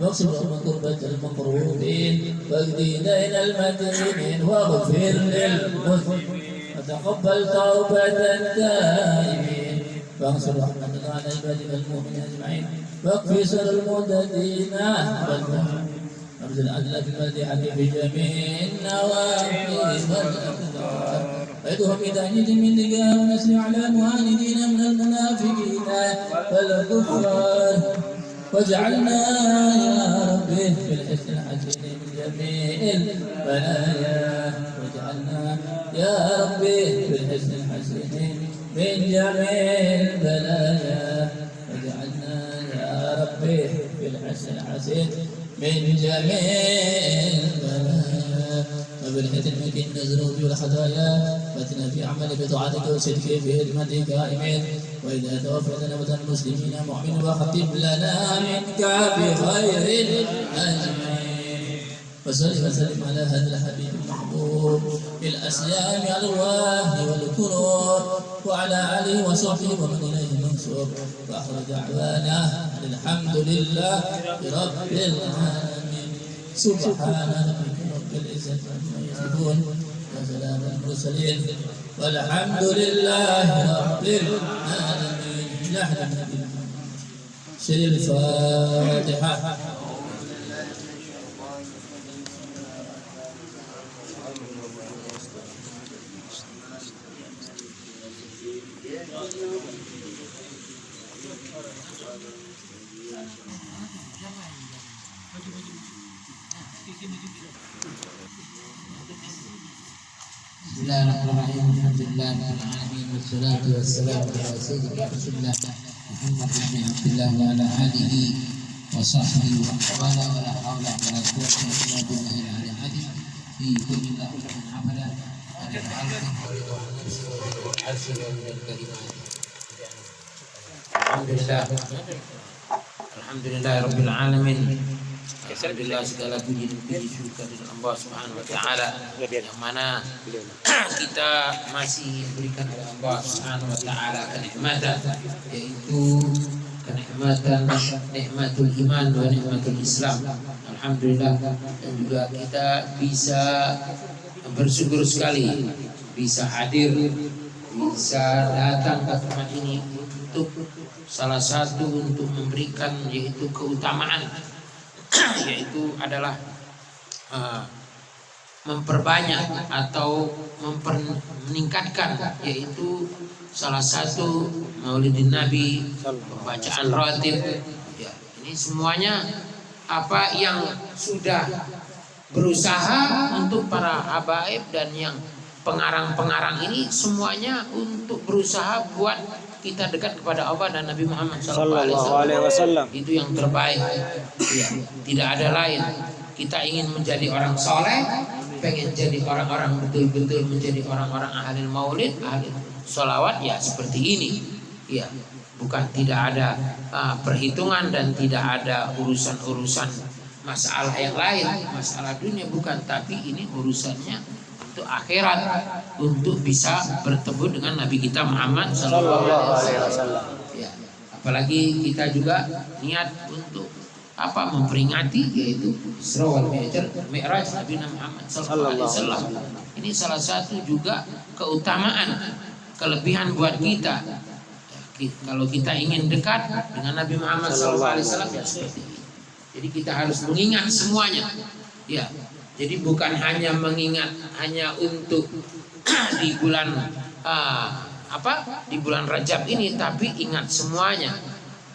واغفر كربة المكروبين واقضي دين المدينين واغفر للمذنبين وتقبل توبة التائبين واغفر رحمتك على عبادك المؤمنين اجمعين واكفي سر المعتدين وارزل عدل في الفاتحة في جميع النوافل والأقدار ويدهم بتأييد من لقاء ونسل على معاندين من المنافقين والكفار واجعلنا يا ربي في الحسن الحسين من جميع البلايا واجعلنا يا ربي في الحسن الحسين من جميع البلايا واجعلنا يا ربي في الحسن الحسين من جميع البلايا وبالحسن المكين الذنوب والخطايا واتنا في عمل بطاعتك وصدق في خدمتك آمين وإذا توفيتنا وتن المسلمين مؤمن وختم لنا منك بخير أجمعين وصل وسلم على هذا الحبيب المحبوب بالأسلام الأرواح والكرور وعلى آله وصحبه ومن إليه منصور وآخر دعوانا الحمد لله رب العالمين سبحان ربك رب العزة عما يصفون وسلام المرسلين والحمد لله رب العالمين. نحن شر الفاتحة. Bismillahirrahmanirrahim. Alhamdulillahirrahmanirrahim. Wassalatu wassalamu ala sayyidina Rasulullah Muhammad bin Abdullah wa ala alihi wa sahbihi wa wala wa la hawla wa la quwwata illa billahi al-aliyyil azim. Fi kulli lahzatin abada Alhamdulillahirabbil alamin. Alhamdulillah segala puji dan puji syukur dari Allah Subhanahu wa taala yang mana kita masih diberikan oleh Allah Subhanahu wa taala kenikmatan, yaitu kenikmatan nikmatul iman dan nikmatul Islam. Alhamdulillah, dan juga kita bisa bersyukur sekali bisa hadir, bisa datang ke tempat ini untuk salah satu untuk memberikan yaitu keutamaan, yaitu adalah memperbanyak atau meningkatkan, yaitu salah satu Maulidin Nabi, pembacaan ratib. Ya, ini semuanya apa yang sudah berusaha untuk para habaib dan yang pengarang-pengarang ini semuanya untuk berusaha buat kita dekat kepada Allah dan Nabi Muhammad SAW. Itu yang terbaik. Ya, tidak ada lain. Kita ingin menjadi orang soleh, pengen jadi orang-orang betul-betul menjadi orang-orang ahli maulid, ahli sholawat, ya seperti ini. Ya, bukan tidak ada perhitungan dan tidak ada urusan-urusan masalah yang lain, masalah dunia bukan, tapi ini urusannya untuk akhirat, untuk bisa bertemu dengan Nabi kita Muhammad SAW. Ya, apalagi kita juga niat untuk apa, memperingati yaitu Isra wal Mi'raj Nabi Muhammad SAW. Ini salah satu juga keutamaan, kelebihan buat kita. Ya, kalau kita ingin dekat dengan Nabi Muhammad SAW ya seperti ini. Jadi kita harus mengingat semuanya. Ya. Jadi bukan hanya mengingat hanya untuk di bulan di bulan Rajab ini, tapi ingat semuanya.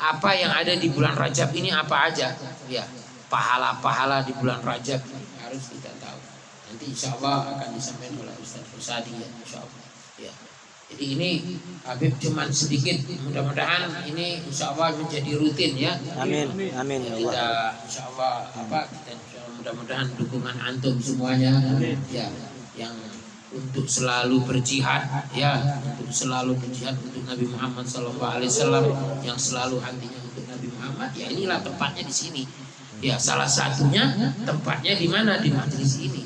Apa yang ada di bulan Rajab ini apa aja? Ya, pahala-pahala di bulan Rajab ini harus kita tahu. Nanti insya Allah akan disampaikan oleh Ustaz Rusadi ya, insya Allah. Ya. Jadi ini Habib cuman sedikit, mudah-mudahan ini insya Allah menjadi rutin ya. Amin, amin. Kita insya Allah mudah-mudahan dukungan antum semuanya ya, yang untuk selalu berjihad ya, untuk selalu berjihad untuk Nabi Muhammad SAW, yang selalu hatinya untuk Nabi Muhammad. Ya inilah tempatnya di sini. Ya salah satunya tempatnya di mana, di majelis ini.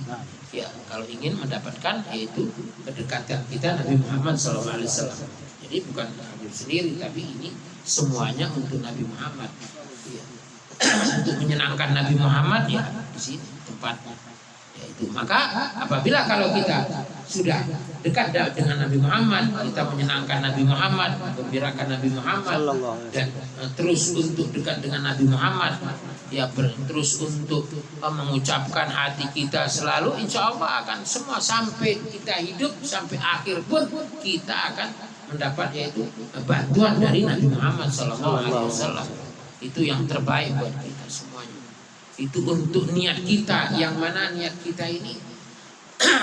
Ya kalau ingin mendapatkan yaitu kedekatan kita Nabi Muhammad SAW. Jadi bukan Habib sendiri, tapi ini semuanya untuk Nabi Muhammad. Ya. untuk menyenangkan Nabi Muhammad, ya di sini tempatnya. Yaitu maka apabila kalau kita sudah dekat dengan Nabi Muhammad, kita menyenangkan Nabi Muhammad, menggembirakan Nabi Muhammad, dan terus untuk dekat dengan Nabi Muhammad, ya terus untuk mengucapkan hati kita selalu, insya Allah akan semua sampai kita hidup sampai akhir pun kita akan mendapat yaitu bantuan dari Nabi Muhammad SAW. Itu yang terbaik buat kita semuanya. Itu untuk niat kita, yang mana niat kita ini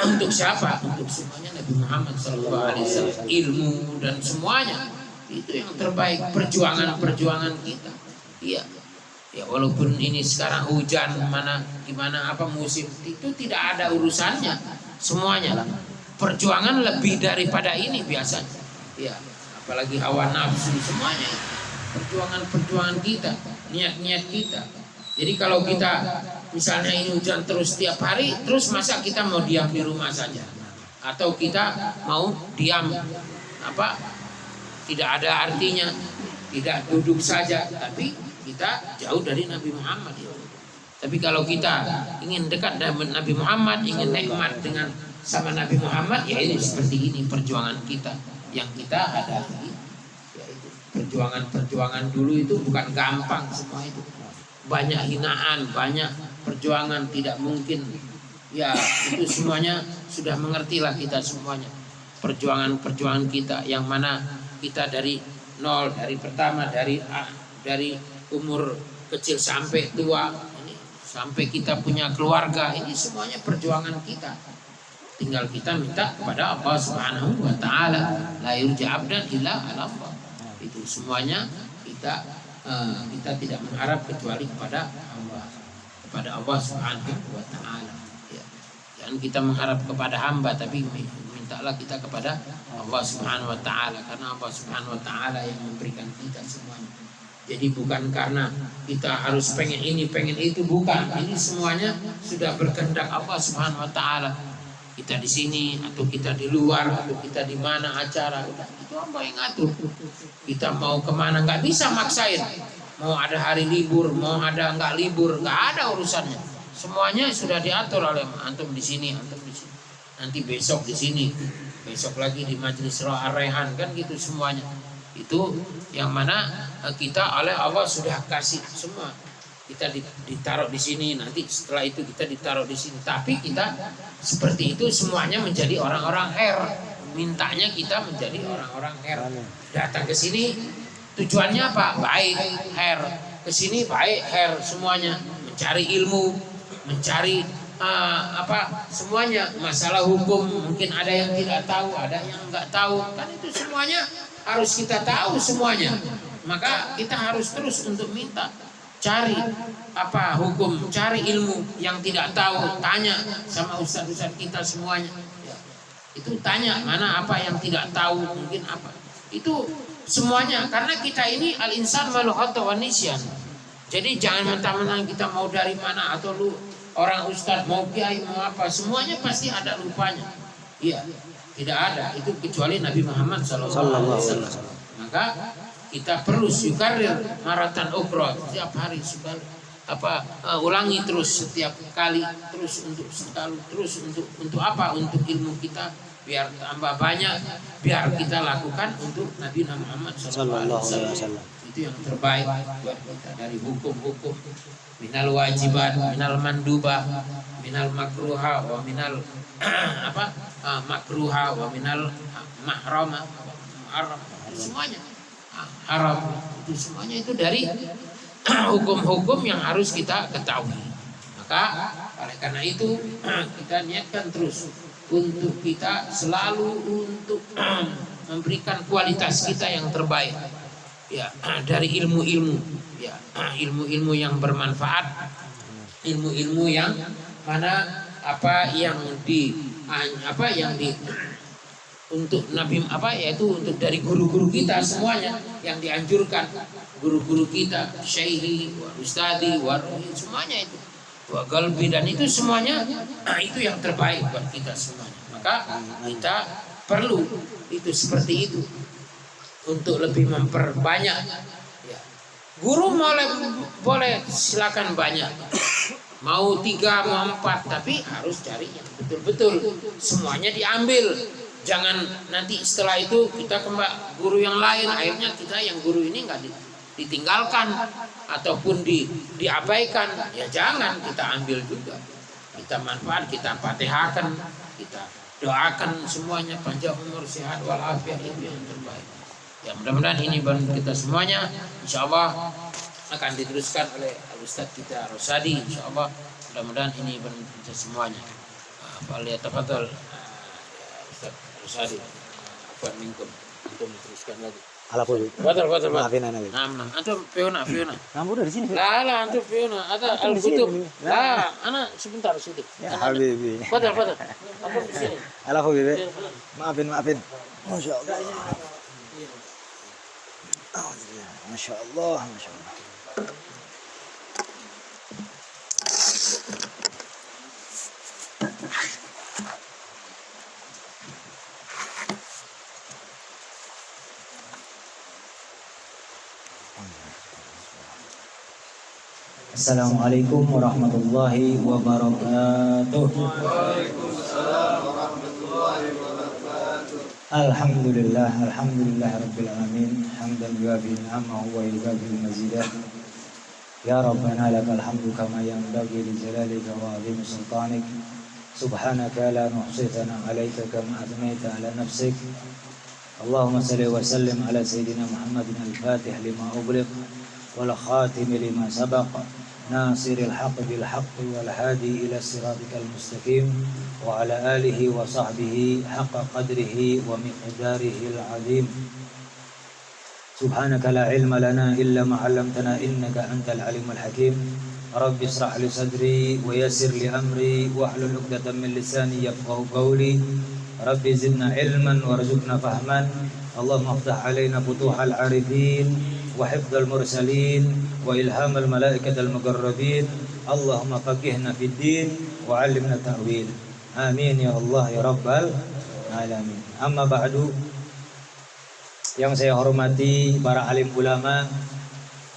untuk siapa? Untuk semuanya Nabi Muhammad SAW. Ilmu dan semuanya itu yang terbaik. Perjuangan kita. Iya. Ya walaupun ini sekarang hujan gimana apa musim itu tidak ada urusannya. Semuanya perjuangan lebih daripada ini biasanya. Ya, apalagi hawa nafsu semuanya. Perjuangan kita, niat kita. Jadi kalau kita misalnya ini hujan terus tiap hari, terus masa kita mau diam di rumah saja? Atau kita mau diam tidak ada artinya, tidak duduk saja, tapi kita jauh dari Nabi Muhammad. Tapi kalau kita ingin dekat dengan Nabi Muhammad, ingin nikmat dengan sama Nabi Muhammad, ya ini seperti ini perjuangan kita yang kita hadapi. Yaitu perjuangan dulu itu bukan gampang semua itu. Banyak hinaan, banyak perjuangan, tidak mungkin. Ya itu semuanya sudah mengertilah kita semuanya. Perjuangan kita yang mana kita dari nol, dari pertama, dari umur kecil sampai tua, ini sampai kita punya keluarga, ini semuanya perjuangan kita. Tinggal kita minta kepada Allah Subhanahu wa taala, la yurja abdan illa 'ala Allah. Itu semuanya kita tidak mengharap kecuali kepada Allah Subhanahu wa taala. Ya. Jangan kita mengharap kepada hamba, tapi mintalah kita kepada Allah Subhanahu wa taala, karena Allah Subhanahu wa taala yang memberikan kita semuanya. Jadi bukan karena kita harus pengen ini, pengen itu, bukan. Ini semuanya sudah berkehendak Allah Subhanahu wa taala. Kita di sini atau kita di luar atau kita di mana acara, itu Allah yang ngatur. Kita mau kemana nggak bisa maksain. Mau ada hari libur, mau ada nggak libur, nggak ada urusannya. Semuanya sudah diatur oleh antum di sini, antum di sini. Nanti besok di sini, besok lagi di Majelis Ar-Rayhan, kan gitu semuanya. Itu yang mana kita oleh Allah sudah kasih semua. Kita ditaruh di sini, nanti setelah itu kita ditaruh di sini. Tapi kita seperti itu semuanya menjadi orang-orang mintanya kita menjadi orang-orang datang ke sini tujuannya apa? Baik, ke sini baik, semuanya mencari ilmu, mencari semuanya. Masalah hukum mungkin ada yang tidak tahu, ada yang nggak tahu, kan itu semuanya harus kita tahu semuanya. Maka kita harus terus untuk minta, cari hukum, cari ilmu. Yang tidak tahu tanya sama ustaz-ustaz kita semuanya. Ya. Itu tanya mana apa yang tidak tahu, mungkin apa. Itu semuanya karena kita ini al-insan malu khata wa nisyan. Jadi jangan mentang-mentang kita mau dari mana atau lu orang ustaz mau kiai mau apa, semuanya pasti ada lupanya. Iya, tidak ada itu kecuali Nabi Muhammad SAW. Maka kita perlu syukarir maratan ukhra, setiap hari ulangi terus setiap kali, terus untuk selalu, terus untuk apa? Untuk ilmu kita biar tambah banyak, biar kita lakukan untuk Nabi Muhammad SAW. Itu yang terbaik buat kita dari hukum-hukum, minal wajibat, minal mandubah, minal makruha, wa minal makruha, wa minal mahrama, semuanya haram. Itu semuanya itu dari hukum-hukum yang harus kita ketahui. Maka oleh karena itu kita niatkan terus untuk kita selalu untuk memberikan kualitas kita yang terbaik. Ya, dari ilmu-ilmu, ya, ilmu-ilmu yang bermanfaat, ilmu-ilmu yang mana untuk Nabi yaitu untuk dari guru-guru kita semuanya yang dianjurkan, guru-guru kita, syaihi, ustadi, semuanya itu, wa qalbi, dan itu semuanya itu yang terbaik buat kita semuanya. Maka kita perlu itu seperti itu untuk lebih memperbanyak, ya, Guru boleh silakan banyak. Mau 3, mau 4, tapi harus cari yang betul-betul semuanya diambil. Jangan nanti setelah itu kita kembali guru yang lain, akhirnya kita yang guru ini nggak ditinggalkan ataupun diabaikan. Ya jangan, kita ambil juga. Kita manfaat, kita fatihahkan, kita doakan semuanya panjang umur, sehat walafiat, itu yang terbaik. Ya mudah-mudahan ini bantu kita semuanya. Insya Allah akan diteruskan oleh Ustaz kita Rosadi. Insya Allah mudah-mudahan ini bantu kita semuanya. Lihat tafadhol Ustaz Rosadi. Apa minkum untuk diteruskan lagi. Alhamdulillah. Fadhol. Maafin anak. Antum Fiona. Kamu udah di sini. Lah antum Fiona. Ada al-kutub. Lah, anak sebentar situ. Ya Habibi. Fadhol. Antum di sini. Alhamdulillah. Maafin. Masya Allah. Masya Allah. Assalamualaikum warahmatullahi wabarakatuh. Alhamdulillah rabbil alamin, hamdan yuwafi ni'amahu wa yukafi mazidah. Ya Rabbana lakal hamdu kama yanbaghi li jalalika wa 'azimi sultanik. Subhanaka la nuhsi thana'an 'alaika kama athnaita 'ala nafsik. Allahumma salli wa sallim ala sayyidina Muhammadin al-Fatih lima ughliq wal khatim lima sabaq. ناصر الحق بالحق والهادي إلى صراطك المستقيم وعلى آله وصحبه حق قدره ومقداره العظيم. سبحانك لا علم لنا إلا ما علمتنا إنك أنت العليم الحكيم. رب اشرح لي صدري ويسر لي أمري واحلل عقدة من لساني يفقهوا قولي. رب زدنا علما وارزقنا فهما. اللهم افتح علينا فتوح العارفين وحفظ المرسلين وإلهام الملائكة المقربين. اللهم فقهنا في الدين وعلمنا التأويل. آمين يا الله يا رب العالمين. Amma ba'du. Yang saya hormati para alim ulama,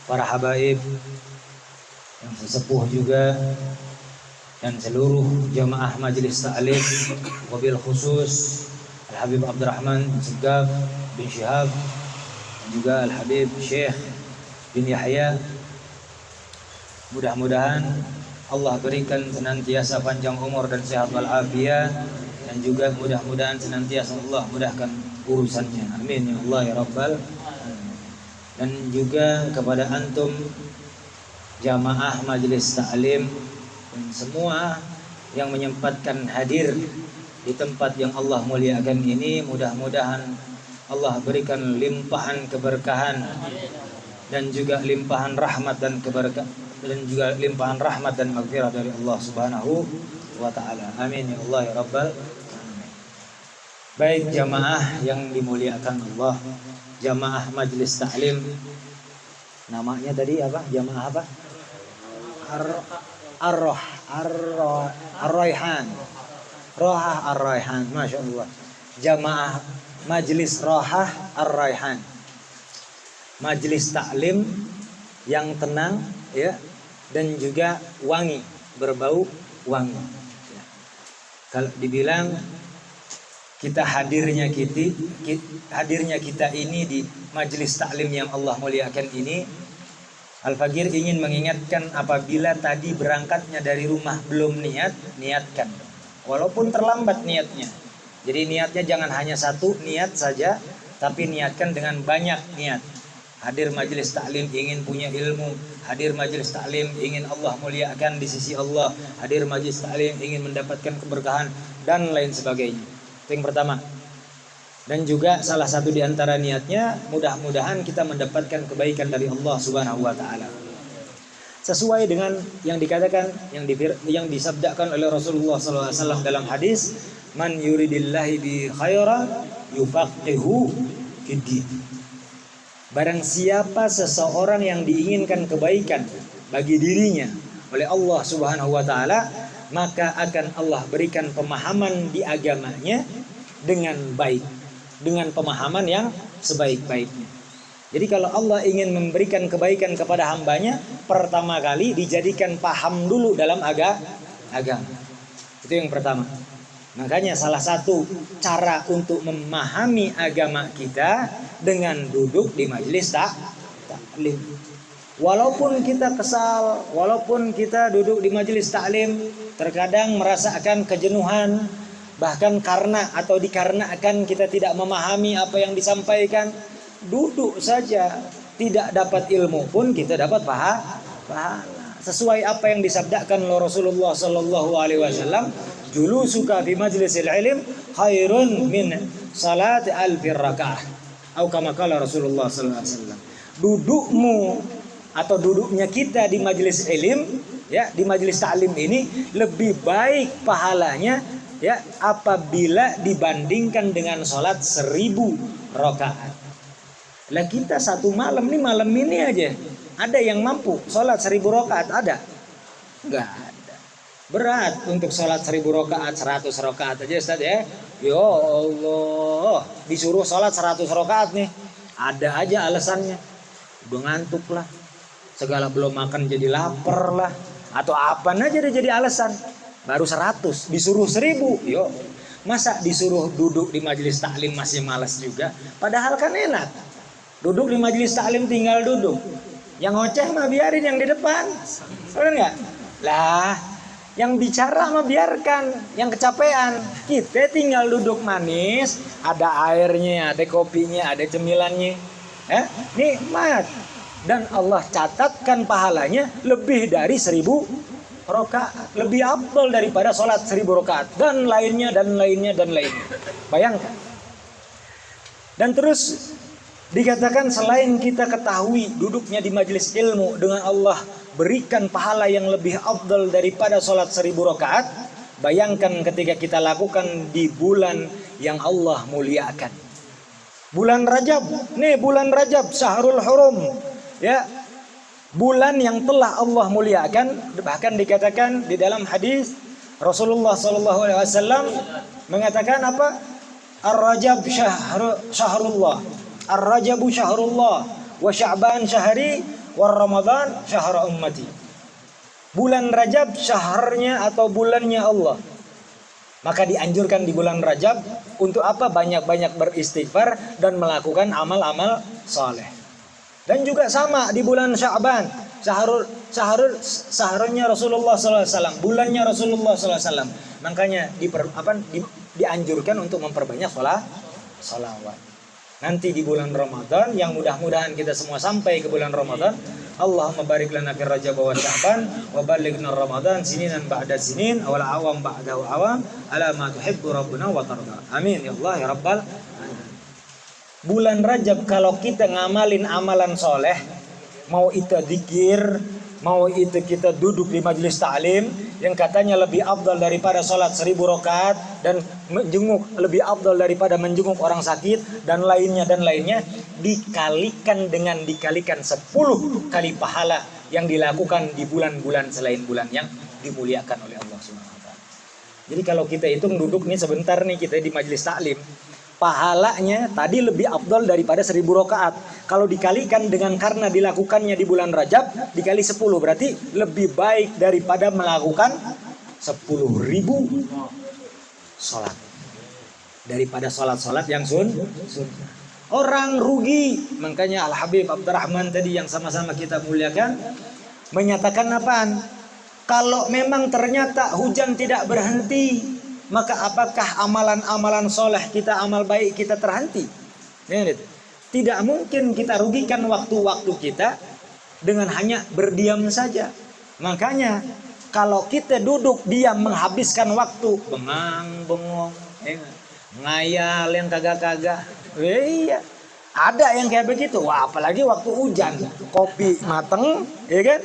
para habaib, yang sesepuh juga, dan seluruh jamaah majelis ta'lim, wabil khusus Al-Habib Abdurrahman bin Segaf bin Syihab, dan juga Al-Habib Syekh bin Yahya. Mudah-mudahan Allah berikan senantiasa panjang umur dan sehat walafiat, dan juga mudah-mudahan senantiasa Allah mudahkan urusannya. Amin ya Allah ya Rabbal. Dan juga kepada antum jamaah majelis taklim dan semua yang menyempatkan hadir di tempat yang Allah muliakan ini, mudah-mudahan Allah berikan limpahan keberkahan dan juga limpahan rahmat dan keberkahan, dan juga limpahan rahmat dan maghfirah dari Allah Subhanahu wa taala. Amin ya Allah ya Rabbal. Baik jamaah yang dimuliakan Allah, jamaah majelis taklim, namanya tadi apa? Jamaah apa? Ar-Rayhan. Rohah Ar-Rayhan, Masya Allah. Jamaah majelis Rohah Ar-Rayhan. Majelis taklim yang tenang ya, dan juga wangi, berbau wangi. Ya. Kalau dibilang hadirnya kita ini di majelis taklim yang Allah muliakan ini, Al-Faqir ingin mengingatkan apabila tadi berangkatnya dari rumah belum niatkan. Walaupun terlambat niatnya. Jadi niatnya jangan hanya satu niat saja, tapi niatkan dengan banyak niat. Hadir majelis taklim ingin punya ilmu, hadir majelis taklim ingin Allah muliakan di sisi Allah, hadir majelis taklim ingin mendapatkan keberkahan dan lain sebagainya. Itu yang pertama. Dan juga salah satu di antara niatnya, mudah-mudahan kita mendapatkan kebaikan dari Allah Subhanahu wa taala. Sesuai dengan yang dikatakan, yang disabdakan oleh Rasulullah SAW dalam hadis, man yuridillahi bi khairan yufaqihu fiddin. Barang siapa seseorang yang diinginkan kebaikan bagi dirinya oleh Allah Subhanahu wa taala, maka akan Allah berikan pemahaman di agamanya dengan baik, dengan pemahaman yang sebaik-baiknya. Jadi kalau Allah ingin memberikan kebaikan kepada hambanya, pertama kali dijadikan paham dulu dalam agama. Itu yang pertama. Makanya salah satu cara untuk memahami agama kita dengan duduk di majelis taklim. Walaupun kita kesal, walaupun kita duduk di majelis taklim, terkadang merasakan kejenuhan, bahkan karena atau dikarenakan kita tidak memahami apa yang disampaikan, duduk saja tidak dapat ilmu pun kita dapat pahala. Sesuai apa yang disabdakan oleh Rasulullah sallallahu alaihi wasallam, julusuka fi majlisil ilm khairun min salat alfi rakaah. Atau kama qala Rasulullah sallallahu alaihi wasallam. Dudukmu atau duduknya kita di majelis ilm, ya, di majelis taklim ini lebih baik pahalanya, ya, apabila dibandingkan dengan salat 1000 rakaat. Lah kita satu malam ini aja ada yang mampu sholat 1000 rakaat? Ada? Enggak ada. Berat untuk sholat 1000 rakaat, 100 rakaat aja Ustaz ya. Ya Allah, disuruh sholat 100 rakaat nih, ada aja alasannya. Udah ngantuk lah, segala belum makan jadi lapar lah, atau apa aja jadi alasan. Baru 100, disuruh 1000, yo. Masa disuruh duduk di majelis taklim masih malas juga? Padahal kan enak. Duduk di majelis taklim tinggal duduk. Yang ngoceh mah biarin yang di depan. Benar nggak? Lah, yang bicara mah biarkan, yang kecapean. Kita tinggal duduk manis, ada airnya, ada kopinya, ada cemilannya. Nikmat. Dan Allah catatkan pahalanya lebih dari 1000 rakaat. Lebih afdal daripada sholat 1000 rakaat. Dan lainnya. Bayangkan. Dan terus dikatakan selain kita ketahui duduknya di majelis ilmu dengan Allah berikan pahala yang lebih afdal daripada sholat 1000 rakaat. Bayangkan ketika kita lakukan di bulan yang Allah muliakan. Bulan Rajab. Nih bulan Rajab, Syahrul Hurum. Ya. Bulan yang telah Allah muliakan. Bahkan dikatakan di dalam hadis Rasulullah SAW mengatakan apa? Ar-Rajab syahrullah. Ar-Rajabu syahrullah wa Sya'ban syahri wa Ramadan syahr ummati. Bulan Rajab syahrnya atau bulannya Allah. Maka dianjurkan di bulan Rajab untuk apa? Banyak-banyak beristighfar dan melakukan amal-amal saleh. Dan juga sama di bulan Sya'ban, syahrnya Rasulullah SAW, bulannya Rasulullah SAW. Makanya dianjurkan untuk memperbanyak sholawat. Nanti di bulan Ramadan yang mudah-mudahan kita semua sampai ke bulan Ramadan. Allahumma barik lana fi Rajab wa Sya'ban wa ballighna Ramadan sininan ba'da sinin awal awam ba'da awam ala ma tuhibbu rabbuna wa tarda. Amin ya Allah ya rabbal alamin. Bulan Rajab kalau kita ngamalin amalan soleh, mau itu zikir, mau itu kita duduk di majelis taklim yang katanya lebih afdal daripada sholat 1000 rakaat dan menjenguk lebih afdal daripada menjenguk orang sakit dan lainnya dikalikan 10 kali pahala yang dilakukan di bulan-bulan selain bulan yang dimuliakan oleh Allah Subhanahu wa taala. Jadi kalau kita hitung duduk nih sebentar nih kita di majelis taklim, pahalanya tadi lebih afdal daripada 1000 rakaat. Kalau dikalikan dengan karena dilakukannya di bulan Rajab dikali 10 berarti lebih baik daripada melakukan 10.000 sholat. Daripada sholat-sholat yang sunnah. Orang rugi. Makanya Al-Habib Abdurrahman tadi yang sama-sama kita muliakan menyatakan apaan? Kalau memang ternyata hujan tidak berhenti, maka apakah amalan-amalan soleh kita, amal baik kita terhenti? Tidak mungkin kita rugikan waktu-waktu kita dengan hanya berdiam saja. Makanya kalau kita duduk diam menghabiskan waktu, bengong, ngayal yang kagak-kagak. Iya, ada yang kayak begitu. Wah, apalagi waktu hujan, kopi mateng, ya kan?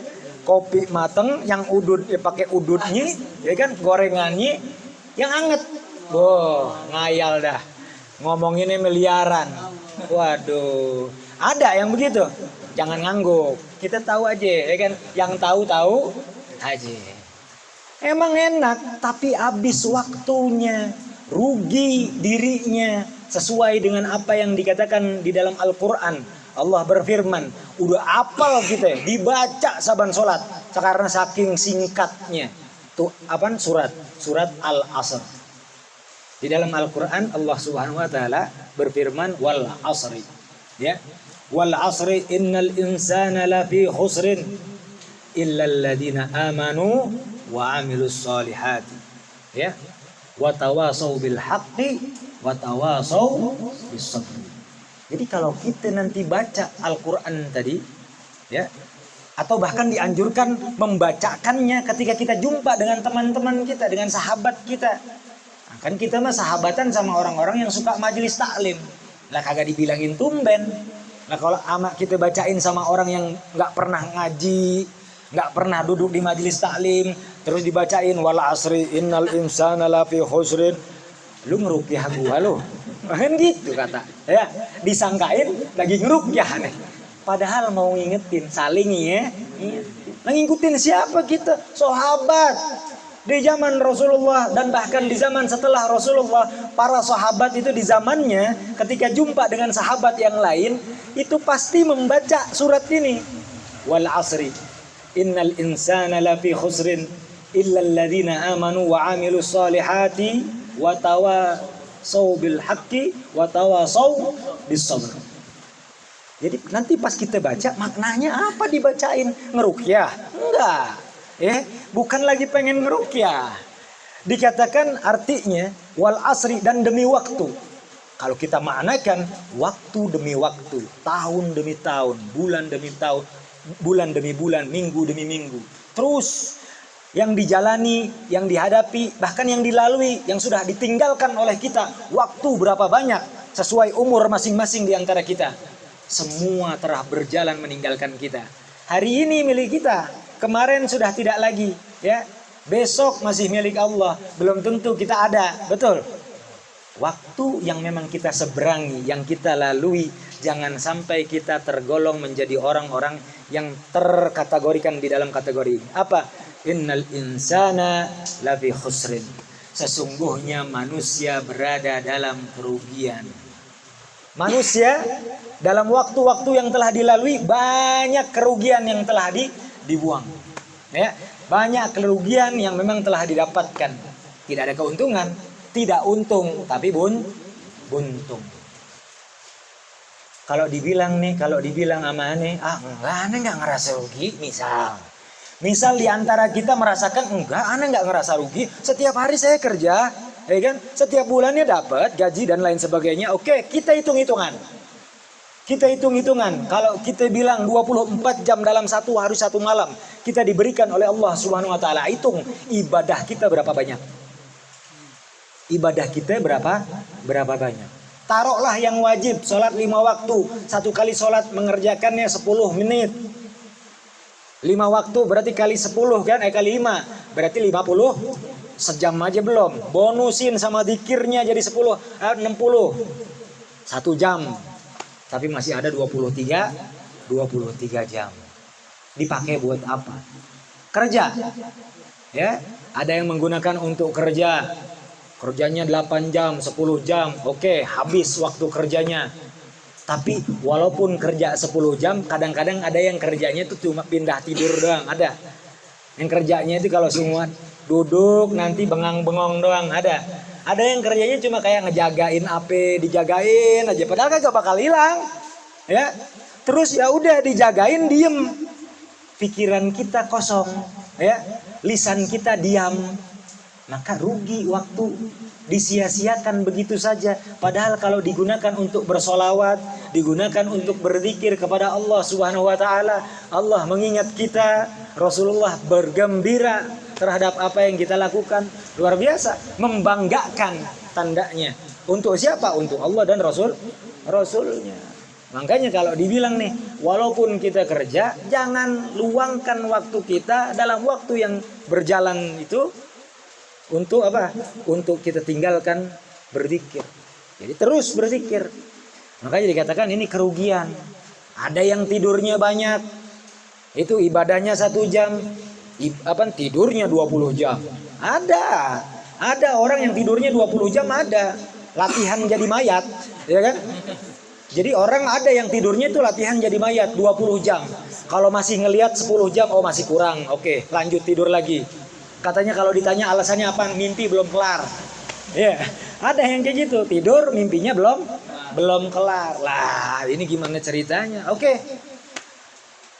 Kopi mateng yang udut pakai udutnya, ya kan? Gorengannya yang anget. Ngayal dah. Ngomonginnya miliaran. Waduh. Ada yang begitu. Jangan ngangguk. Kita tahu aja, ya kan? Yang tahu aja. Emang enak, tapi habis waktunya. Rugi dirinya. Sesuai dengan apa yang dikatakan di dalam Al-Quran. Allah berfirman, udah apal kita dibaca saban sholat karena saking singkatnya. Tuh apa surat Al-Asr. Di dalam Al-Qur'an Allah Subhanahu wa taala berfirman wal asri. Ya. Wal asri innal insana lafi khusrin illa alladziina amanu wa 'amilus solihati. Ya. Wa tawasau bil haqqi wa tawasau bis sabr. Jadi kalau kita nanti baca Al-Qur'an tadi, ya, atau bahkan dianjurkan membacakannya ketika kita jumpa dengan teman-teman kita, dengan sahabat kita. Nah, kan kita mah sahabatan sama orang-orang yang suka majelis taklim. Lah kagak dibilangin tumben. Nah kalau amak kita bacain sama orang yang nggak pernah ngaji, nggak pernah duduk di majelis taklim, terus dibacain wal asri innal insana lafi khusrin, lu ngerukyah gua lu. Kan gitu kata. Ya, disangkain lagi ngerukyah nih. Padahal mau ngingetin, saling ya. Ngikutin siapa kita? Sahabat. Di zaman Rasulullah dan bahkan di zaman setelah Rasulullah, para sahabat itu di zamannya ketika jumpa dengan sahabat yang lain, itu pasti membaca surat ini. Wal asri innal insana lafi khusrin illa alladziina amanu wa 'amilus solihati wa tawasau bil haqqi wa tawasau bis sabr. Jadi nanti pas kita baca maknanya apa dibacain? Ngerukyah? Enggak. Bukan lagi pengen ngerukyah. Dikatakan artinya wal asri dan demi waktu. Kalau kita maknakan waktu demi waktu, tahun demi tahun, bulan demi tahun, bulan demi bulan, minggu demi minggu. Terus yang dijalani, yang dihadapi, bahkan yang dilalui, yang sudah ditinggalkan oleh kita, waktu berapa banyak sesuai umur masing-masing di antara kita. Semua telah berjalan meninggalkan kita. Hari ini milik kita, kemarin sudah tidak lagi, ya. Besok masih milik Allah, belum tentu kita ada, betul. Waktu yang memang kita seberangi, yang kita lalui, jangan sampai kita tergolong menjadi orang-orang yang terkategorikan di dalam kategori ini. Apa? Innal insana lafi khusrin. Sesungguhnya manusia berada dalam kerugian. Manusia dalam waktu-waktu yang telah dilalui banyak kerugian yang telah dibuang. Ya, banyak kerugian yang memang telah didapatkan. Tidak ada keuntungan, tidak untung, tapi buntung. Kalau dibilang sama aneh, aneh nggak ngerasa rugi, misal di antara kita merasakan aneh nggak ngerasa rugi. Setiap hari saya kerja, ya kan? Setiap bulannya dapat gaji dan lain sebagainya. Oke, kita hitung-hitungan. Kalau kita bilang 24 jam dalam satu hari satu malam kita diberikan oleh Allah Subhanahu wa taala, hitung ibadah kita berapa banyak. Ibadah kita berapa banyak. Taruhlah yang wajib sholat 5 waktu. Satu kali sholat mengerjakannya 10 menit. 5 waktu berarti kali 10 kan? Kali 5 berarti 50. Sejam aja belum. Bonusin sama zikirnya jadi 60 1 jam. Tapi masih ada 23 jam. Dipakai buat apa? Kerja. Ya, ada yang menggunakan untuk kerja. Kerjanya 8 jam, 10 jam. Oke, habis waktu kerjanya. Tapi walaupun kerja 10 jam, kadang-kadang ada yang kerjanya itu cuma pindah tidur doang, ada. Yang kerjanya itu kalau semua duduk nanti bengang-bengong doang, ada. Ada yang kerjanya cuma kayak ngejagain HP, dijagain aja padahal kagak bakal hilang. Ya. Terus ya udah dijagain diem. Pikiran kita kosong, ya. Lisan kita diam. Maka rugi waktu, disia-siakan begitu saja. Padahal kalau digunakan untuk bersolawat, digunakan untuk berzikir kepada Allah Subhanahu wa taala, Allah mengingat kita, Rasulullah bergembira terhadap apa yang kita lakukan, luar biasa, membanggakan tandanya. Untuk siapa? Untuk Allah dan Rasulnya. Makanya kalau dibilang nih, walaupun kita kerja, jangan luangkan waktu kita dalam waktu yang berjalan itu untuk apa? Untuk kita tinggalkan berzikir. Jadi terus berzikir. Makanya dikatakan ini kerugian. Ada yang tidurnya banyak, itu ibadahnya 1 jam, tidurnya 20 jam. Ada orang yang tidurnya 20 jam ada. Latihan jadi mayat, ya kan? Jadi orang ada yang tidurnya itu latihan jadi mayat 20 jam. Kalau masih ngelihat 10 jam, oh masih kurang. Oke, lanjut tidur lagi. Katanya kalau ditanya alasannya apa, mimpi belum kelar. Ya, ada yang kayak gitu, tidur mimpinya belum kelar. Lah, ini gimana ceritanya? Oke.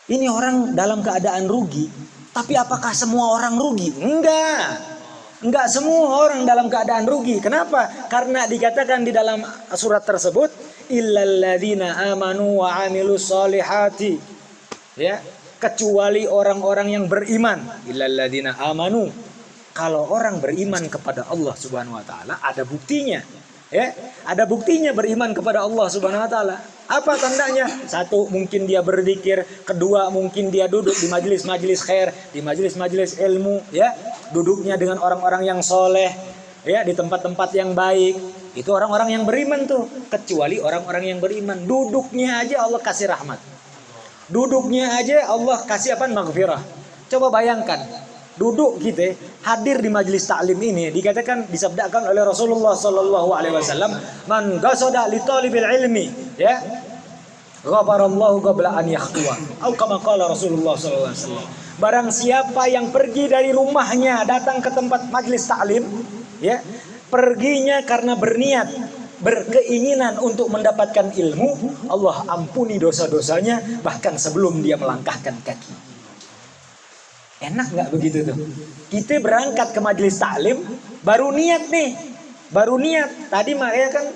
Ini orang dalam keadaan rugi, tapi apakah semua orang rugi? Enggak semua orang dalam keadaan rugi. Kenapa? Karena dikatakan di dalam surat tersebut, illalladzina amanu wa amilus solihati. Ya, kecuali orang-orang yang beriman. Illalladzina amanu. Kalau orang beriman kepada Allah Subhanahu wa taala, ada buktinya. Ya, ada buktinya beriman kepada Allah Subhanahu wa taala. Apa tandanya? Satu, mungkin dia berzikir, kedua, mungkin dia duduk di majelis-majelis khair, di majelis-majelis ilmu, ya. Duduknya dengan orang-orang yang soleh, ya, di tempat-tempat yang baik. Itu orang-orang yang beriman tuh. Kecuali orang-orang yang beriman, duduknya aja Allah kasih rahmat. Duduknya aja Allah kasih apa? Maghfirah. Coba bayangkan, duduk gitu, hadir di majelis taklim ini dikatakan, disabdakan oleh Rasulullah sallallahu alaihi wasallam, man qasada li talibil ilmi, ya, ghafarallahu qabla an yakhtuwa. Atau kama qala Rasulullah sallallahu alaihi wasallam. Barang siapa yang pergi dari rumahnya datang ke tempat majelis taklim, ya, perginya karena berniat, berkeinginan untuk mendapatkan ilmu, Allah ampuni dosa-dosanya bahkan sebelum dia melangkahkan kaki. Enak nggak begitu tuh? Kita berangkat ke majelis taklim, baru niat nih, baru niat. Tadi ya kan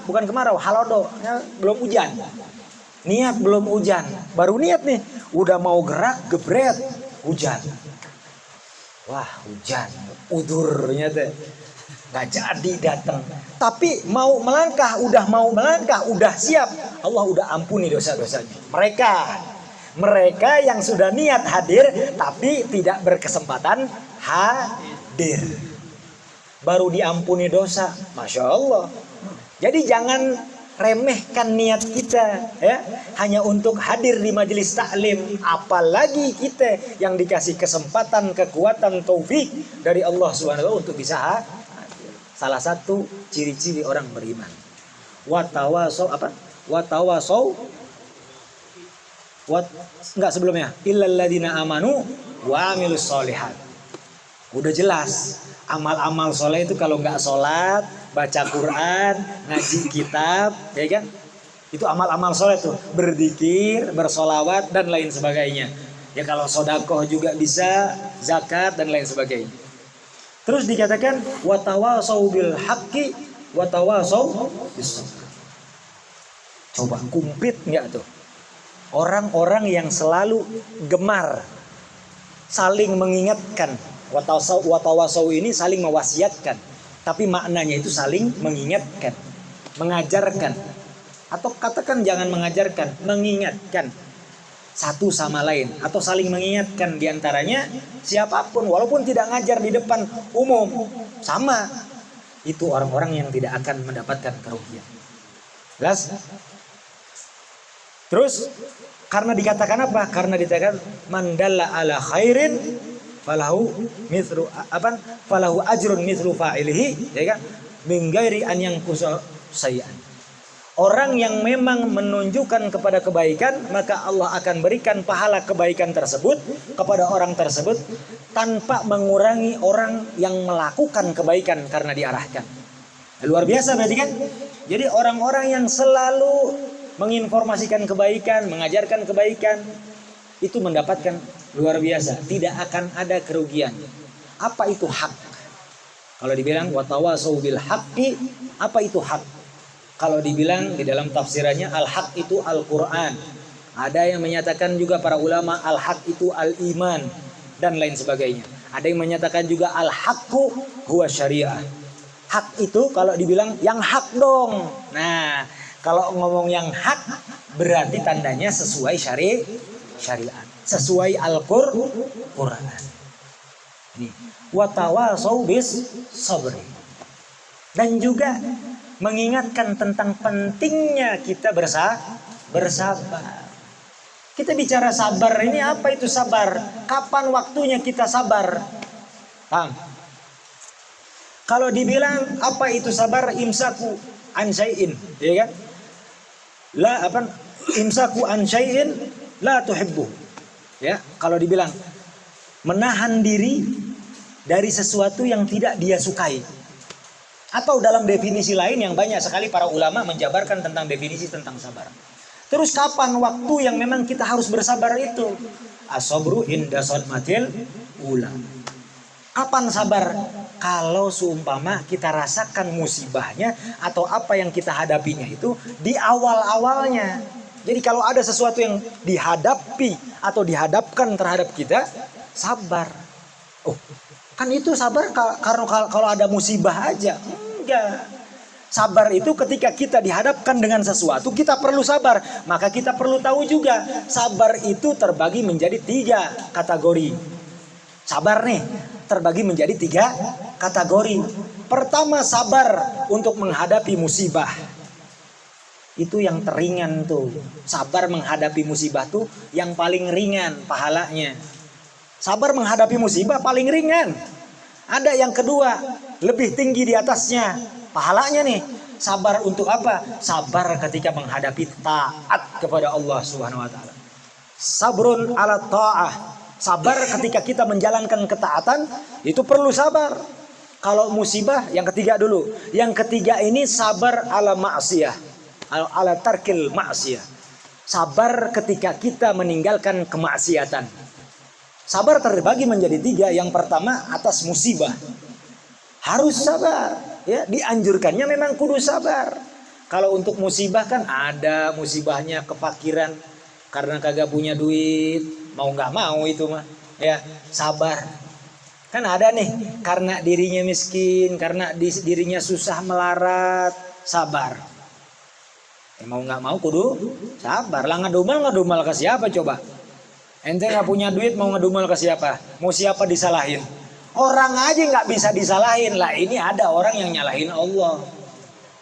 bukan kemarau, halodo, ya, belum hujan. Niat belum hujan, baru niat nih, udah mau gerak, gebret, hujan. Wah, hujan, udurnya teh nggak jadi datang. Tapi mau melangkah, udah siap. Allah udah ampuni dosa-dosanya. Mereka yang sudah niat hadir tapi tidak berkesempatan hadir, baru diampuni dosa. Masya Allah. Jadi jangan remehkan niat kita, ya, hanya untuk hadir di majelis taklim. Apalagi kita yang dikasih kesempatan, kekuatan, taufik dari Allah Subhanahu untuk bisa hadir. Salah satu ciri-ciri orang beriman. Watawasau apa? Watawasau enggak sebelumnya, illalladzina amanu wa amilus solihat. Udah jelas, amal-amal soleh itu kalau nggak sholat, baca Quran, ngaji kitab, ya kan? Itu amal-amal soleh tuh, berzikir, bersolawat dan lain sebagainya. Ya kalau sodakoh juga bisa, zakat dan lain sebagainya. Terus dikatakan watawasau bil haqqi watawasau bis sabr. Coba komplit nggak tuh? Orang-orang yang selalu gemar saling mengingatkan. Watawasau ini saling mewasiatkan, tapi maknanya itu saling mengingatkan, mengajarkan. Atau katakan jangan mengajarkan, mengingatkan satu sama lain, atau saling mengingatkan diantaranya siapapun, walaupun tidak ngajar di depan umum, sama. Itu orang-orang yang tidak akan mendapatkan kerugian. Jelas? Terus karena dikatakan apa? Karena dikatakan mandalla ala khairin falahu mithlu apa? Falahu ajrun mithlu fa'ilihi, ya kan? Min ghairi an yanqusa sayyan. Orang yang memang menunjukkan kepada kebaikan, maka Allah akan berikan pahala kebaikan tersebut kepada orang tersebut tanpa mengurangi orang yang melakukan kebaikan karena diarahkan. Luar biasa berarti kan? Jadi orang-orang yang selalu menginformasikan kebaikan, mengajarkan kebaikan, itu mendapatkan luar biasa, tidak akan ada kerugian. Apa itu hak? Kalau dibilang watawasau bil haqqi, apa itu hak? Kalau dibilang di dalam tafsirannya al-haq itu Al-Qur'an. Ada yang menyatakan juga para ulama al-haq itu al-iman dan lain sebagainya. Ada yang menyatakan juga al-haqqu huwa syariah. Hak itu kalau dibilang yang hak dong. Nah, kalau ngomong yang hak berarti tandanya sesuai syariat, sesuai Al-Qur'an. Ini watawasau bis sabri. Dan juga mengingatkan tentang pentingnya kita bersabar. Kita bicara sabar ini, apa itu sabar? Kapan waktunya kita sabar? Paham? Kalau dibilang apa itu sabar, imsaku an syai'in, ya kan? la apa imsaku an syai'in la tuhibbu. Ya, kalau dibilang menahan diri dari sesuatu yang tidak dia sukai. Atau dalam definisi lain yang banyak sekali para ulama menjabarkan tentang definisi tentang sabar. Terus kapan waktu yang memang kita harus bersabar itu? As-sabru inda sadmatil ula. Kapan sabar? Kalau seumpama kita rasakan musibahnya atau apa yang kita hadapinya itu di awal-awalnya. Jadi kalau ada sesuatu yang dihadapi atau dihadapkan terhadap kita, sabar. Oh, kan itu sabar karena kalau ada musibah aja. Enggak. Sabar itu ketika kita dihadapkan dengan sesuatu, kita perlu sabar. Maka kita perlu tahu juga, sabar itu terbagi menjadi 3 kategori. Sabar nih, terbagi menjadi 3 kategori. Pertama, sabar untuk menghadapi musibah. Itu yang teringan tuh. Sabar menghadapi musibah tuh yang paling ringan pahalanya. Sabar menghadapi musibah paling ringan. Ada yang kedua, lebih tinggi di atasnya. Pahalanya nih, sabar untuk apa? Sabar ketika menghadapi taat kepada Allah Subhanahu wa taala. Sabrun ala ta'ah. Sabar ketika kita menjalankan ketaatan, itu perlu sabar. Kalau musibah, yang ketiga dulu. Yang ketiga ini sabar ala ma'siyah. Ala tarkil ma'siyah. Sabar ketika kita meninggalkan kemaksiatan. Sabar terbagi menjadi 3. Yang pertama atas musibah. Harus sabar. Ya, dianjurkannya memang kudu sabar. Kalau untuk musibah kan ada musibahnya kefakiran karena kagak punya duit, mau nggak mau itu mah. Ya, sabar. Kan ada nih karena dirinya miskin, karena dirinya susah melarat, sabar. Mau nggak mau kudu sabar. Lah ngedumal ke siapa coba? Ente nggak punya duit mau ngedumal ke siapa? Mau siapa disalahin? Orang aja nggak bisa disalahin. Lah ini ada orang yang nyalahin Allah.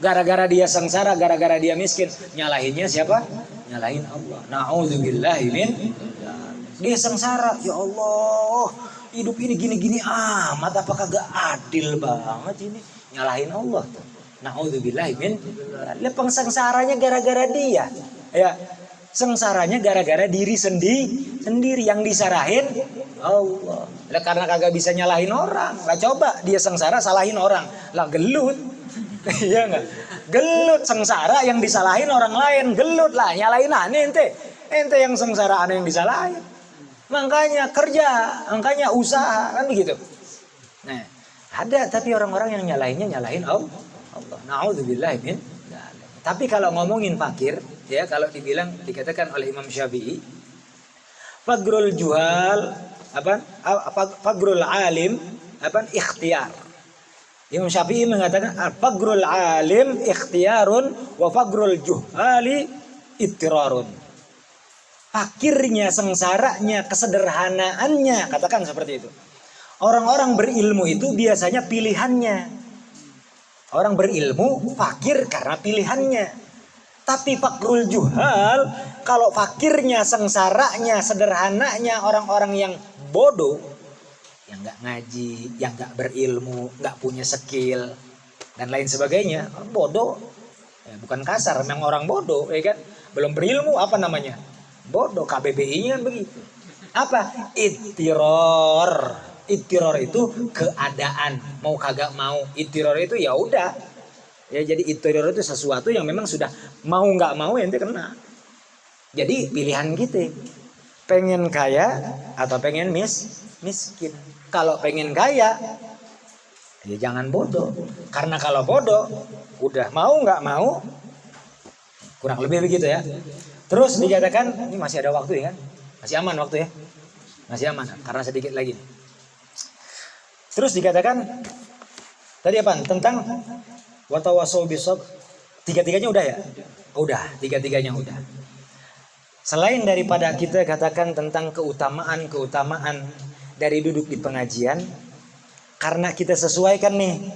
Gara-gara dia sengsara, gara-gara dia miskin, nyalahinnya siapa? Nyalahin Allah. Na'udzubillahi min. Dia sengsara, ya Allah, hidup ini gini-gini amat, apa kagak adil banget ini? Nyalahin Allah tuh. Na'udzubillahi min. Lepeng sengsaranya gara-gara dia. Ya, sengsaranya gara-gara diri sendiri yang disarahin Allah. Lah karena kagak bisa nyalahin orang, lah coba dia sengsara salahin orang, lah gelut. Iya enggak? Gelut sengsara yang disalahin orang lain, gelut lah nyalahin aneh ente yang sengsara aneh yang disalahin. Makanya kerja, makanya usaha kan begitu. Nah, ada tapi orang-orang yang nyalahin Allah. Na'udzubillahi min. Tapi kalau ngomongin fakir, ya kalau dikatakan oleh Imam Syafi'i, fagrul juhal fagrul alim ikhtiar. Imam Syafi'i mengatakan fagrul alim ikhtiyarun wa fagrul juhali ittirarun. Fakirnya, sengsaranya, kesederhanaannya, katakan seperti itu. Orang-orang berilmu itu biasanya pilihannya. Orang berilmu fakir karena pilihannya. Tapi fakrul juhal, kalau fakirnya, sengsaranya, sederhananya orang-orang yang bodoh, yang nggak ngaji, yang nggak berilmu, nggak punya skill dan lain sebagainya, bodoh. Ya, bukan kasar, memang orang bodoh, ya kan? Belum berilmu, apa namanya? Bodoh. KBBI-nya begitu. Apa? Ittiror. Ittiror itu keadaan, mau kagak mau. Ittiror itu ya udah. Ya jadi ittiror itu sesuatu yang memang sudah mau nggak mau ente kena. Jadi pilihan kita. Pengen kaya atau pengen miskin. Kalau pengen kaya, ya jangan bodoh. Karena kalau bodoh, udah mau nggak mau, kurang lebih begitu ya. Terus dikatakan, ini masih ada waktu ya kan? Masih aman waktu ya? Masih aman, karena sedikit lagi. Terus dikatakan, tadi apa? Tentang watawasau bisab. Tiga-tiganya udah ya? Udah, tiga-tiganya udah. Selain daripada kita katakan tentang keutamaan dari duduk di pengajian, karena kita sesuaikan nih,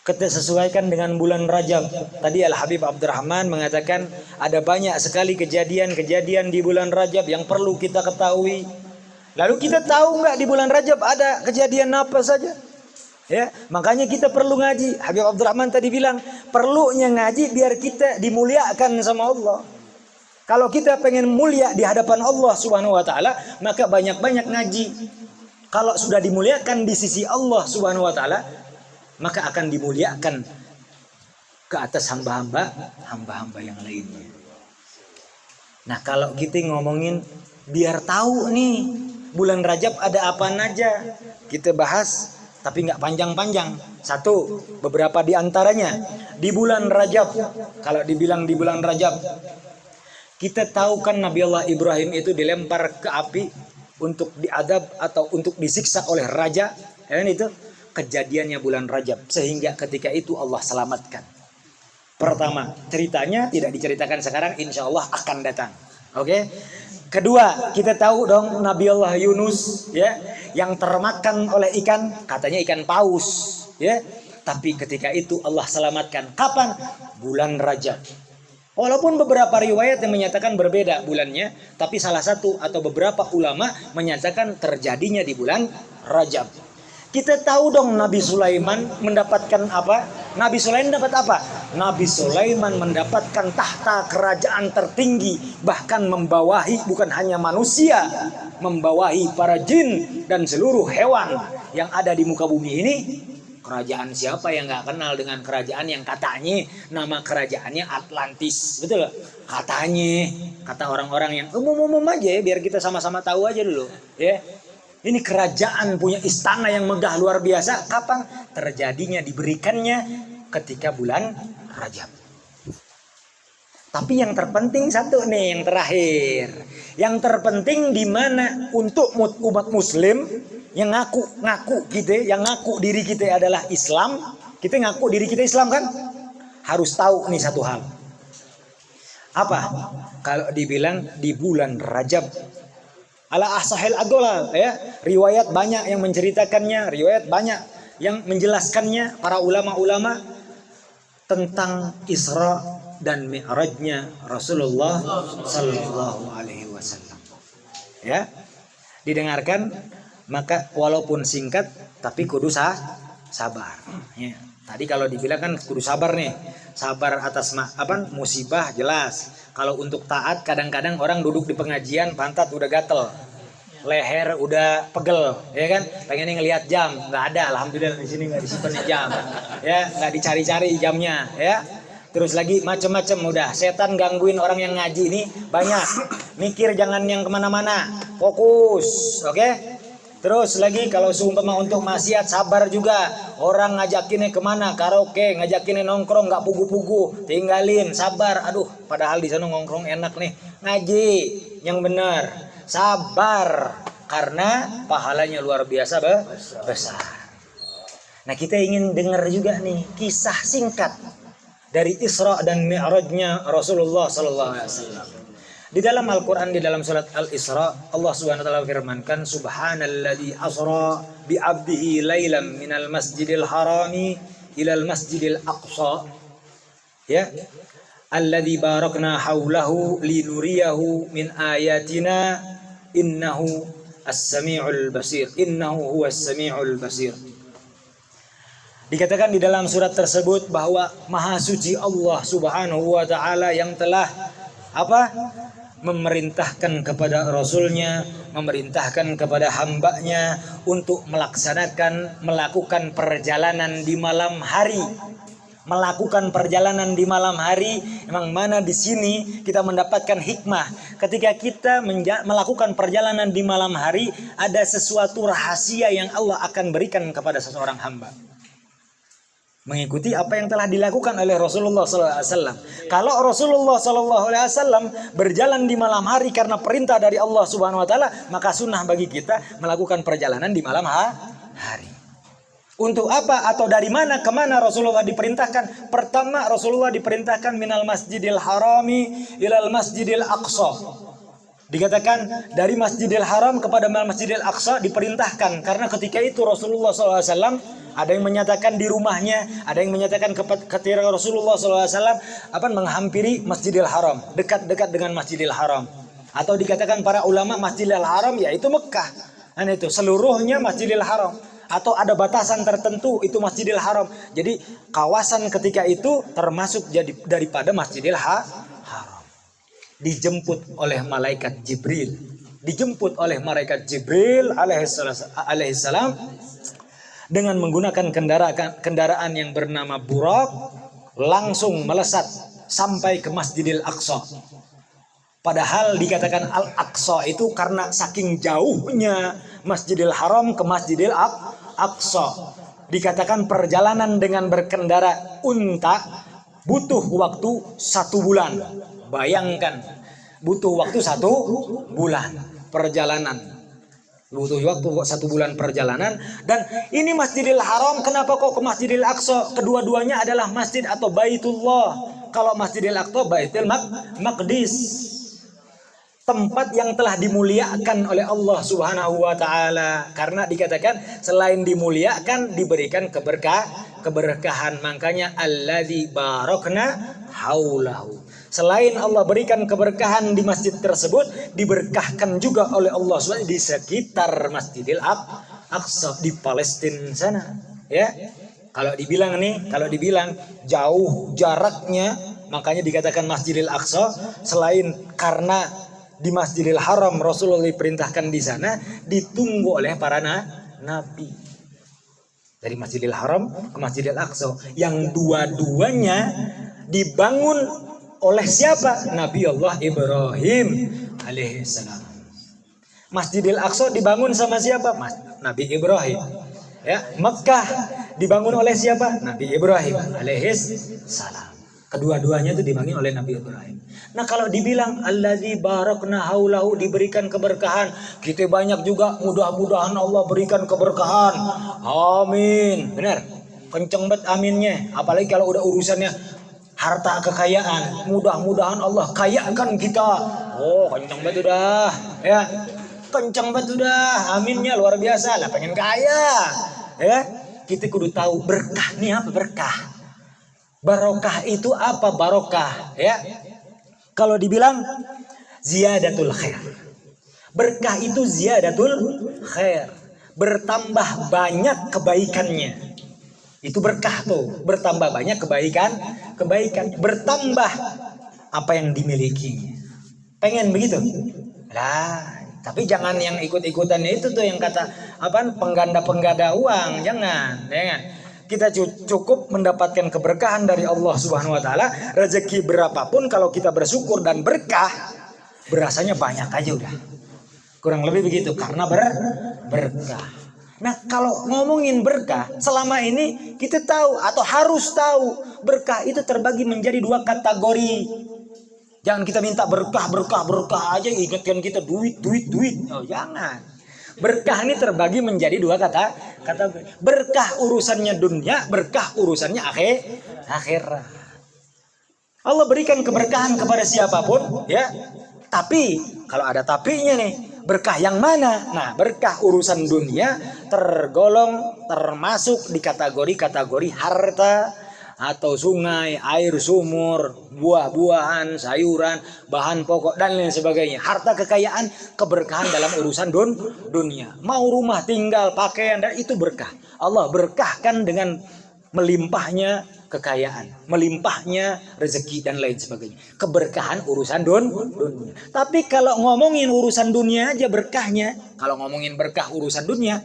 kita sesuaikan dengan bulan Rajab. Tadi Al-Habib Abdurrahman mengatakan ada banyak sekali kejadian-kejadian di bulan Rajab yang perlu kita ketahui. Lalu kita tahu nggak di bulan Rajab ada kejadian apa saja? Ya, makanya kita perlu ngaji. Habib Abdurrahman tadi bilang, perlunya ngaji biar kita dimuliakan sama Allah. Kalau kita pengen mulia di hadapan Allah Subhanahu wa taala, maka banyak-banyak ngaji. Kalau sudah dimuliakan di sisi Allah Subhanahu wa taala, maka akan dimuliakan ke atas hamba-hamba yang lainnya. Nah, kalau kita ngomongin biar tahu nih bulan Rajab ada apa aja, kita bahas tapi nggak panjang-panjang. Satu, beberapa di antaranya di bulan Rajab. Kalau dibilang di bulan Rajab, kita tahu kan Nabi Allah Ibrahim itu dilempar ke api untuk diadab atau untuk disiksa oleh raja. Ya kan itu kejadiannya bulan Rajab, sehingga ketika itu Allah selamatkan. Pertama, ceritanya tidak diceritakan sekarang, insya Allah akan datang. Oke. Kedua, kita tahu dong Nabi Allah Yunus, ya, yang termakan oleh ikan, katanya ikan paus, ya. Tapi ketika itu Allah selamatkan. Kapan? Bulan Rajab. Walaupun beberapa riwayat yang menyatakan berbeda bulannya, tapi salah satu atau beberapa ulama menyatakan terjadinya di bulan Rajab. Kita tahu dong Nabi Sulaiman mendapatkan apa? Nabi Sulaiman dapat apa? Nabi Sulaiman mendapatkan tahta kerajaan tertinggi, bahkan membawahi bukan hanya manusia, membawahi para jin dan seluruh hewan yang ada di muka bumi ini. Kerajaan siapa yang nggak kenal dengan kerajaan yang katanya nama kerajaannya Atlantis, betul? Katanya, kata orang-orang yang umum-umum aja ya, biar kita sama-sama tahu aja dulu, ya. Ini kerajaan punya istana yang megah luar biasa. Kapan terjadinya, diberikannya? Ketika bulan Rajab. Tapi yang terpenting satu nih, yang terakhir. Yang terpenting di mana untuk umat Muslim yang ngaku kita, yang ngaku diri kita adalah Islam, kita ngaku diri kita Islam kan? Harus tahu nih satu hal. Apa? Kalau dibilang di bulan Rajab, ala ahsahil agola, ya, riwayat banyak yang menceritakannya, riwayat banyak yang menjelaskannya para ulama-ulama tentang Isra dan Mi'rajnya Rasulullah Sallallahu Alaihi Wasallam. Ya, didengarkan, maka walaupun singkat tapi kudu sabar. Ya. Tadi kalau dibilang kan kudu sabar nih, sabar atas musibah jelas. Kalau untuk taat kadang-kadang orang duduk di pengajian pantat udah gatel, leher udah pegel, ya kan? Pengen ngelihat jam, nggak ada. Alhamdulillah di sini nggak disimpan jam, ya, nggak dicari-cari jamnya, ya. Terus lagi macam-macam udah. Setan gangguin orang yang ngaji ini banyak. Mikir jangan yang kemana-mana, fokus, oke? Terus lagi kalau seumpama untuk maksiat sabar juga. Orang ngajakinnya kemana? Karaoke, ngajakinnya nongkrong nggak pugu-pugu, tinggalin, sabar. Aduh, padahal di sana nongkrong enak nih. Ngaji yang benar, sabar, karena pahalanya luar biasa besar. Nah, kita ingin dengar juga nih kisah singkat dari Isra dan Mi'rajnya Rasulullah Sallallahu Alaihi Wasallam. Di dalam Al-Quran, di dalam surat Al-Isra, Allah Subhanahu wa taala firmankan, Subhanalladzi asra bi 'abdihi lailan minal masjidil harami ilal masjidil aqsa. Ya. Alladzi barakna haulahu linuriyahu min ayatina innahu as-sami'ul basir. Innahu huwas sami'ul basir. Dikatakan di dalam surat tersebut bahwa Maha Suci Allah Subhanahu wa taala yang telah memerintahkan kepada Rasulnya, memerintahkan kepada hambanya untuk melakukan perjalanan di malam hari. Melakukan perjalanan di malam hari, memang mana di sini kita mendapatkan hikmah. Ketika kita melakukan perjalanan di malam hari, ada sesuatu rahasia yang Allah akan berikan kepada seseorang hamba. Mengikuti apa yang telah dilakukan oleh Rasulullah SAW. Kalau Rasulullah SAW berjalan di malam hari karena perintah dari Allah Subhanahu Wa Taala, maka sunnah bagi kita melakukan perjalanan di malam hari. Untuk apa atau dari mana ke mana Rasulullah diperintahkan? Pertama, Rasulullah diperintahkan minal masjidil harami ilal masjidil aqsa. Dikatakan dari Masjidil Haram kepada Masjidil Aqsa diperintahkan karena ketika itu Rasulullah SAW ada yang menyatakan di rumahnya, ada yang menyatakan ketika Rasulullah SAW menghampiri Masjidil Haram, dekat-dekat dengan Masjidil Haram. Atau dikatakan para ulama Masjidil Haram yaitu Mekah. Dan itu seluruhnya Masjidil Haram. atau ada batasan tertentu itu Masjidil Haram. Jadi kawasan ketika itu termasuk jadi daripada Masjidil Haram. Dijemput oleh malaikat Jibril. Dijemput oleh malaikat Jibril alaihissalam dengan menggunakan kendaraan yang bernama Burak, langsung melesat sampai ke Masjidil Aqsa. Padahal dikatakan Al-Aqsa itu karena saking jauhnya Masjidil Haram ke Masjidil Aqsa. Dikatakan perjalanan dengan berkendara unta butuh waktu 1 bulan. Bayangkan, butuh waktu 1 bulan perjalanan. Butuh waktu 1 bulan perjalanan. Dan ini Masjidil Haram, kenapa kok ke Masjidil Aqsa? Kedua-duanya adalah masjid atau Baitullah. Kalau Masjidil Aqsa Baitul Maqdis, tempat yang telah dimuliakan oleh Allah Subhanahu wa taala. Karena dikatakan selain dimuliakan diberikan keberkahan. Makanya alladzi barakna haulahu. Selain Allah berikan keberkahan di masjid tersebut, diberkahkan juga oleh Allah SWT di sekitar Masjidil Aqsa di Palestina sana. Ya, kalau dibilang jauh jaraknya, makanya dikatakan Masjidil Aqsa. Selain karena di Masjidil Haram Rasulullah diperintahkan di sana, ditunggu oleh para nabi. Dari Masjidil Haram ke Masjidil Aqsa, yang dua-duanya dibangun oleh siapa? Nabi Allah Ibrahim alaihissalam. Masjidil Aqsa dibangun sama siapa? Nabi Ibrahim. Ya, Mekah dibangun oleh siapa? Nabi Ibrahim alaihissalam. Kedua-duanya itu dibangun oleh Nabi Ibrahim. Nah, kalau dibilang allazi barakna haulahu, diberikan keberkahan, kita banyak juga mudah-mudahan Allah berikan keberkahan. Amin. Benar. Kenceng banget aminnya. Apalagi kalau udah urusannya harta kekayaan, mudah-mudahan Allah kayakan kita. Oh, kenceng banget udah, ya, kenceng banget udah, aminnya luar biasa lah, pengen kaya, ya. Kita kudu tahu berkah nih apa berkah. Barokah itu apa barokah, ya? Kalau dibilang ziyadatul khair, berkah itu ziyadatul khair, bertambah banyak kebaikannya. Itu berkah tuh, bertambah banyak kebaikan, bertambah apa yang dimiliki. Pengen begitu? Lah, tapi jangan yang ikut-ikutannya itu tuh yang kata pengganda uang, jangan. Kita cukup mendapatkan keberkahan dari Allah Subhanahu wa taala, rezeki berapapun kalau kita bersyukur dan berkah, berasanya banyak aja udah. Kurang lebih begitu karena berkah. Nah, kalau ngomongin berkah, selama ini kita tahu atau harus tahu berkah itu terbagi menjadi 2 kategori. Jangan kita minta berkah aja, ingatkan kita duit. Oh, jangan. Berkah ini terbagi menjadi 2 kategori. Berkah urusannya dunia, berkah urusannya akhirat. Allah berikan keberkahan kepada siapapun, ya. Tapi kalau ada tapinya nih, berkah yang mana? Nah, berkah urusan dunia termasuk di kategori harta atau sungai, air sumur, buah-buahan, sayuran, bahan pokok dan lain sebagainya. Harta kekayaan, keberkahan dalam urusan dunia. Mau rumah tinggal, pakaian, dan itu berkah. Allah berkahkan dengan melimpahnya kekayaan, melimpahnya rezeki dan lain sebagainya. Keberkahan urusan dunia. Tapi kalau ngomongin urusan dunia aja berkahnya, kalau ngomongin berkah urusan dunia,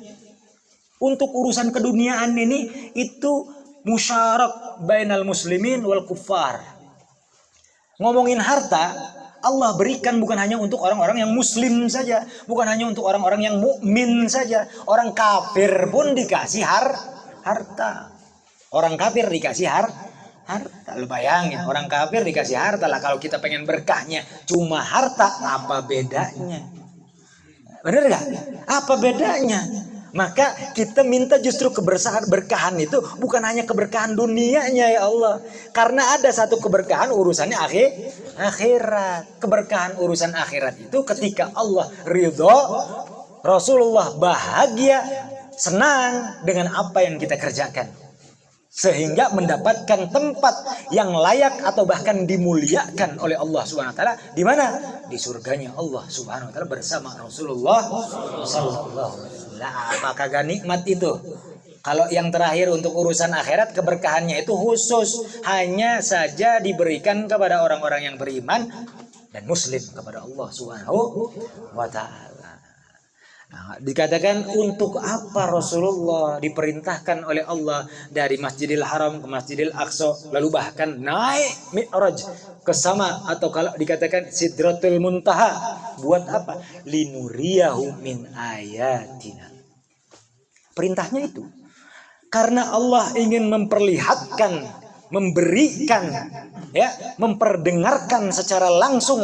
untuk urusan keduniaan ini itu musyarak bainal muslimin wal kuffar. Ngomongin harta, Allah berikan bukan hanya untuk orang-orang yang muslim saja, bukan hanya untuk orang-orang yang mukmin saja. Orang kafir pun dikasih harta. Orang kafir dikasih harta. Lu bayangin, orang kafir dikasih harta lah. Kalau kita pengen berkahnya cuma harta, apa bedanya? Bener gak? Apa bedanya? Maka kita minta justru keberkahan itu bukan hanya keberkahan dunianya ya Allah. Karena ada satu keberkahan urusannya akhirat. Keberkahan urusan akhirat itu ketika Allah ridho, Rasulullah bahagia, senang dengan apa yang kita kerjakan. sehingga mendapatkan tempat yang layak atau bahkan dimuliakan oleh Allah Subhanahu wa taala. Di mana? Di surganya Allah Subhanahu wa taala bersama Rasulullah sallallahu alaihi wasallam. Maka gak nikmat itu. Kalau yang terakhir untuk urusan akhirat, keberkahannya itu khusus hanya saja diberikan kepada orang-orang yang beriman dan muslim kepada Allah Subhanahu wa taala. Nah, dikatakan untuk apa Rasulullah diperintahkan oleh Allah dari Masjidil Haram ke Masjidil Aqsa, lalu bahkan naik Mi'raj ke sama, atau kalau dikatakan Sidratul Muntaha, buat apa? Linuriyahu min ayatina. Perintahnya itu karena Allah ingin memperlihatkan, memberikan, ya, memperdengarkan secara langsung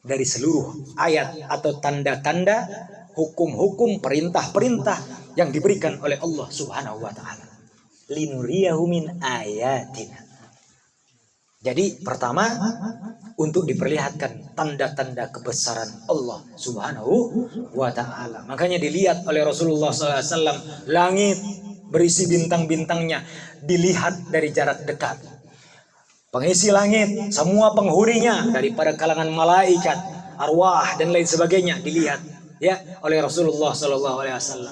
dari seluruh ayat atau tanda-tanda, hukum-hukum, perintah-perintah yang diberikan oleh Allah Subhanahu wa taala. Linuriyahu min ayatina. Jadi pertama, untuk diperlihatkan tanda-tanda kebesaran Allah Subhanahu wa taala. Makanya dilihat oleh Rasulullah SAW, langit berisi bintang-bintangnya dilihat dari jarak dekat. Pengisi langit, semua penghuninya daripada kalangan malaikat, arwah dan lain sebagainya dilihat ya oleh Rasulullah SAW.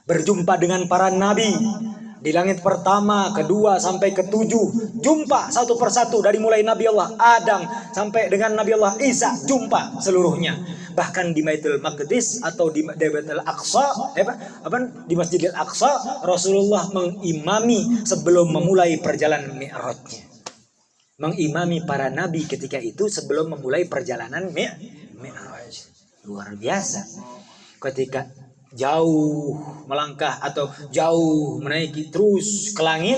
Berjumpa dengan para nabi di langit pertama, kedua sampai ketujuh, jumpa satu persatu dari mulai Nabi Allah Adam sampai dengan Nabi Allah Isa, jumpa seluruhnya. Bahkan di Baitul Maqdis atau di Baitul Aqsa, di Masjidil Aqsa, Rasulullah mengimami sebelum memulai perjalanan Mi'rajnya. Mengimami para nabi ketika itu sebelum memulai perjalanan Mi'raj. Luar biasa. Ketika jauh melangkah atau jauh menaiki terus ke langit,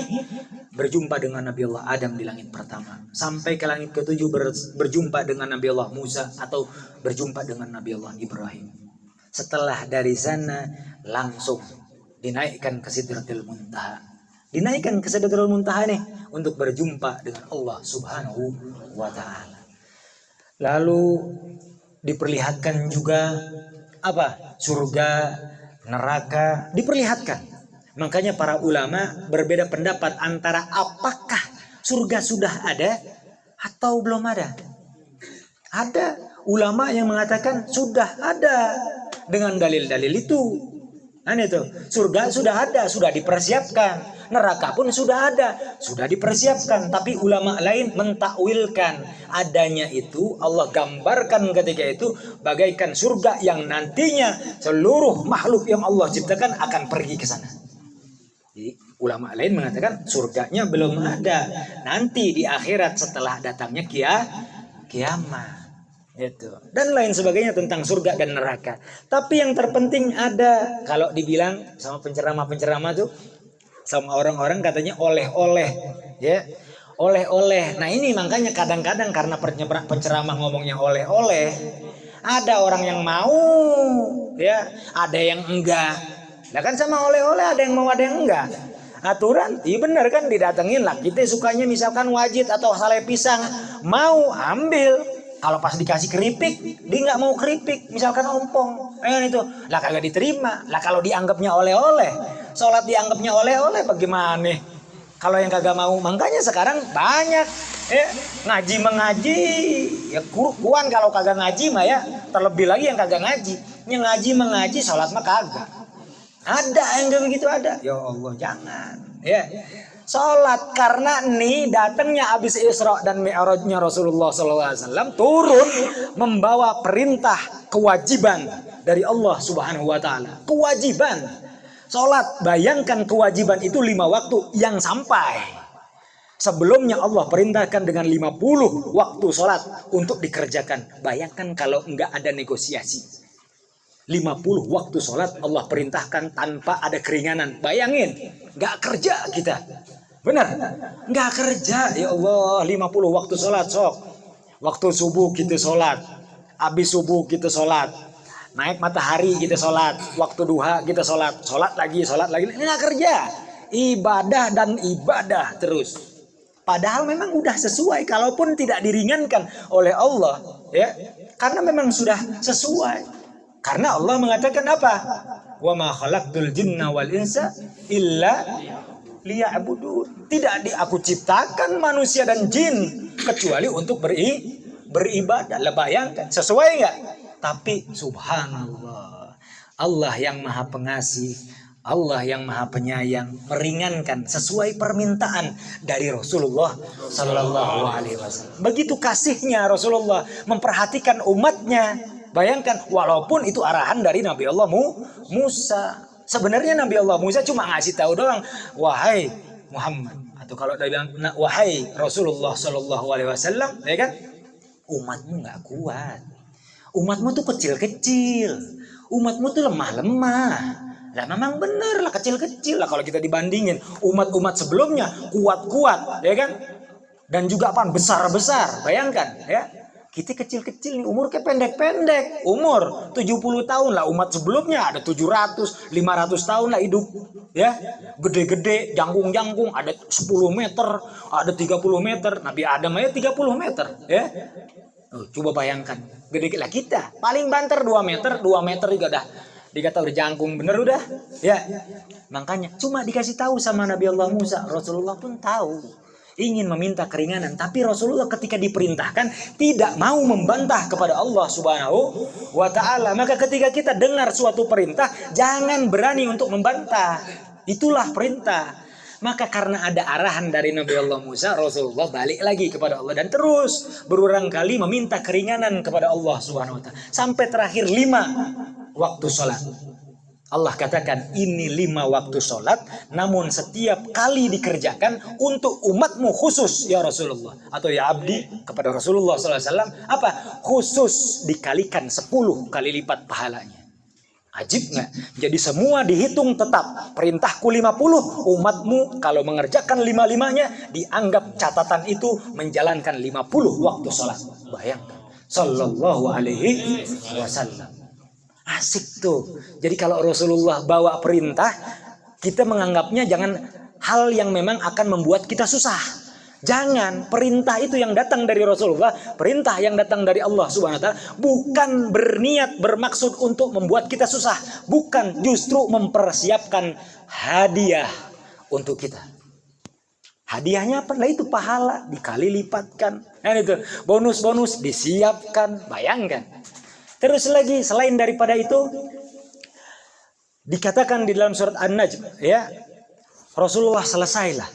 berjumpa dengan Nabi Allah Adam di langit pertama, sampai ke langit ketujuh berjumpa dengan Nabi Allah Musa atau berjumpa dengan Nabi Allah Ibrahim. Setelah dari sana langsung dinaikkan ke Sidratul Muntaha. Dinaikkan ke Sidratul Muntaha nih untuk berjumpa dengan Allah Subhanahu wa taala. Lalu diperlihatkan juga apa? Surga, neraka diperlihatkan. Makanya para ulama berbeda pendapat antara apakah surga sudah ada atau belum ada. Ada ulama yang mengatakan sudah ada dengan dalil-dalil itu. Nah itu, surga sudah ada, sudah dipersiapkan. Neraka pun sudah ada, sudah dipersiapkan. Tapi ulama lain mentakwilkan adanya itu, Allah gambarkan ketika itu bagaikan surga yang nantinya seluruh makhluk yang Allah ciptakan akan pergi ke sana. Jadi ulama lain mengatakan surganya belum ada, nanti di akhirat setelah datangnya kiamat. Itu dan lain sebagainya tentang surga dan neraka. Tapi yang terpenting ada, kalau dibilang sama penceramah-penceramah tuh, sama orang-orang katanya oleh-oleh, ya, oleh-oleh. Nah ini makanya kadang-kadang karena penceramah ngomongnya oleh-oleh, ada orang yang mau, ya, ada yang enggak. Nah kan sama oleh-oleh ada yang mau ada yang enggak. Aturan, iya benar kan, didatengin lah. Kita sukanya misalkan wajit atau sale pisang, mau ambil. Kalau pas dikasih keripik, dia nggak mau keripik, misalkan ompong, itu, lah kagak diterima. Lah kalau dianggapnya oleh-oleh, sholat dianggapnya oleh-oleh, bagaimana? Kalau yang kagak mau, makanya sekarang banyak, ngaji mengaji, ya kuruan kalau kagak ngaji mah ya, terlebih lagi yang kagak ngaji, yang ngaji mengaji, sholat mah kagak. Ada yang kayak begitu ada, ya Allah jangan, ya. Sholat karena nih datangnya habis Isra dan Mi'rajnya Rasulullah SAW turun membawa perintah kewajiban dari Allah Subhanahu wa taala. Kewajiban sholat, bayangkan kewajiban itu 5 waktu yang sampai. Sebelumnya Allah perintahkan dengan 50 waktu sholat untuk dikerjakan. Bayangkan kalau enggak ada negosiasi. 50 waktu sholat Allah perintahkan tanpa ada keringanan. Bayangin, enggak kerja kita. Benar? Enggak kerja. Ya Allah, 50 waktu sholat sok. Waktu subuh kita sholat. Habis subuh kita sholat. Naik matahari kita sholat. Waktu duha kita sholat. Sholat lagi. Enggak kerja. Ibadah dan ibadah terus. Padahal memang udah sesuai. Kalaupun tidak diringankan oleh Allah. Ya, karena memang sudah sesuai. Karena Allah mengatakan apa? Wa ma khalaqtul jinna wal insa illa liya'budun. Tidak aku ciptakan manusia dan jin kecuali untuk beribadah. Bayangkan, sesuai nggak? Tapi subhanallah, Allah yang maha pengasih, Allah yang maha penyayang meringankan sesuai permintaan dari Rasulullah Sallallahu Alaihi Wasallam. Begitu kasihnya Rasulullah memperhatikan umatnya. Bayangkan, walaupun itu arahan dari Nabi Allah Musa. Sebenarnya Nabi Allah Musa cuma ngasih tahu doang, wahai Muhammad, atau kalau dia bilang wahai Rasulullah Sallallahu Alaihi Wasallam, ya kan? Umatmu nggak kuat, umatmu tuh kecil-kecil, umatmu tuh lemah-lemah. Lah memang bener lah, kecil-kecil lah kalau kita dibandingin umat-umat sebelumnya kuat-kuat, ya kan? Dan juga apa? Besar-besar. Bayangkan, ya. Kita kecil-kecil nih, umur kayak pendek-pendek. Umur 70 tahun lah, umat sebelumnya ada 700, 500 tahun lah hidup, ya. Gede-gede, jangkung-jangkung, ada 10 meter, ada 30 meter. Nabi Adam aja 30 meter, ya. Coba bayangkan, gede lah kita. Paling banter 2 meter juga dah. Dikata udah jangkung bener udah, ya. Makanya cuma dikasih tahu sama Nabi Allah Musa. Rasulullah pun tahu ingin meminta keringanan, tapi Rasulullah ketika diperintahkan tidak mau membantah kepada Allah Subhanahu wa Ta'ala. Maka ketika kita dengar suatu perintah, jangan berani untuk membantah. Itulah perintah. Maka karena ada arahan dari Nabi Allah Musa, Rasulullah balik lagi kepada Allah dan terus berulang kali meminta keringanan kepada Allah Subhanahu wa Ta'ala sampai terakhir 5 waktu sholat. Allah katakan, ini 5 waktu sholat, namun setiap kali dikerjakan untuk umatmu khusus ya Rasulullah, atau ya abdi kepada Rasulullah SAW, apa? Khusus dikalikan 10 kali lipat pahalanya. Ajib nggak? Jadi semua dihitung tetap. Perintahku 50, umatmu kalau mengerjakan 5-5-nya dianggap catatan itu menjalankan 50 waktu sholat. Bayangkan, Sallallahu Alaihi Wasallam. Asik tuh. Jadi kalau Rasulullah bawa perintah, kita menganggapnya jangan hal yang memang akan membuat kita susah. Jangan, perintah itu yang datang dari Rasulullah, perintah yang datang dari Allah Subhanahu wa Ta'ala, bukan berniat bermaksud untuk membuat kita susah, bukan, justru mempersiapkan hadiah untuk kita. Hadiahnya apa? Lah itu pahala dikali lipatkan. Nah itu bonus-bonus disiapkan. Bayangkan. Terus lagi selain daripada itu dikatakan di dalam surat An-Najm, ya, Rasulullah selesailah.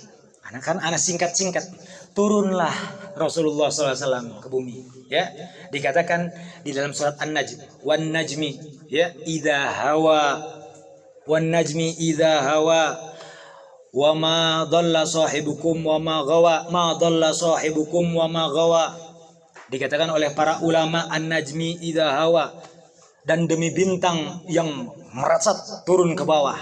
Anak singkat-singkat turunlah Rasulullah SAW ke bumi, ya. Dikatakan di dalam surat An-Najm, wan najmi, ya, idza hawa, wan najmi idza hawa, wa ma dhalla sahibukum wa ma ghawa, ma dhalla sahibukum wa ma ghawa. Dikatakan oleh para ulama, An-Najmi idza hawa, dan demi bintang yang merasat turun ke bawah.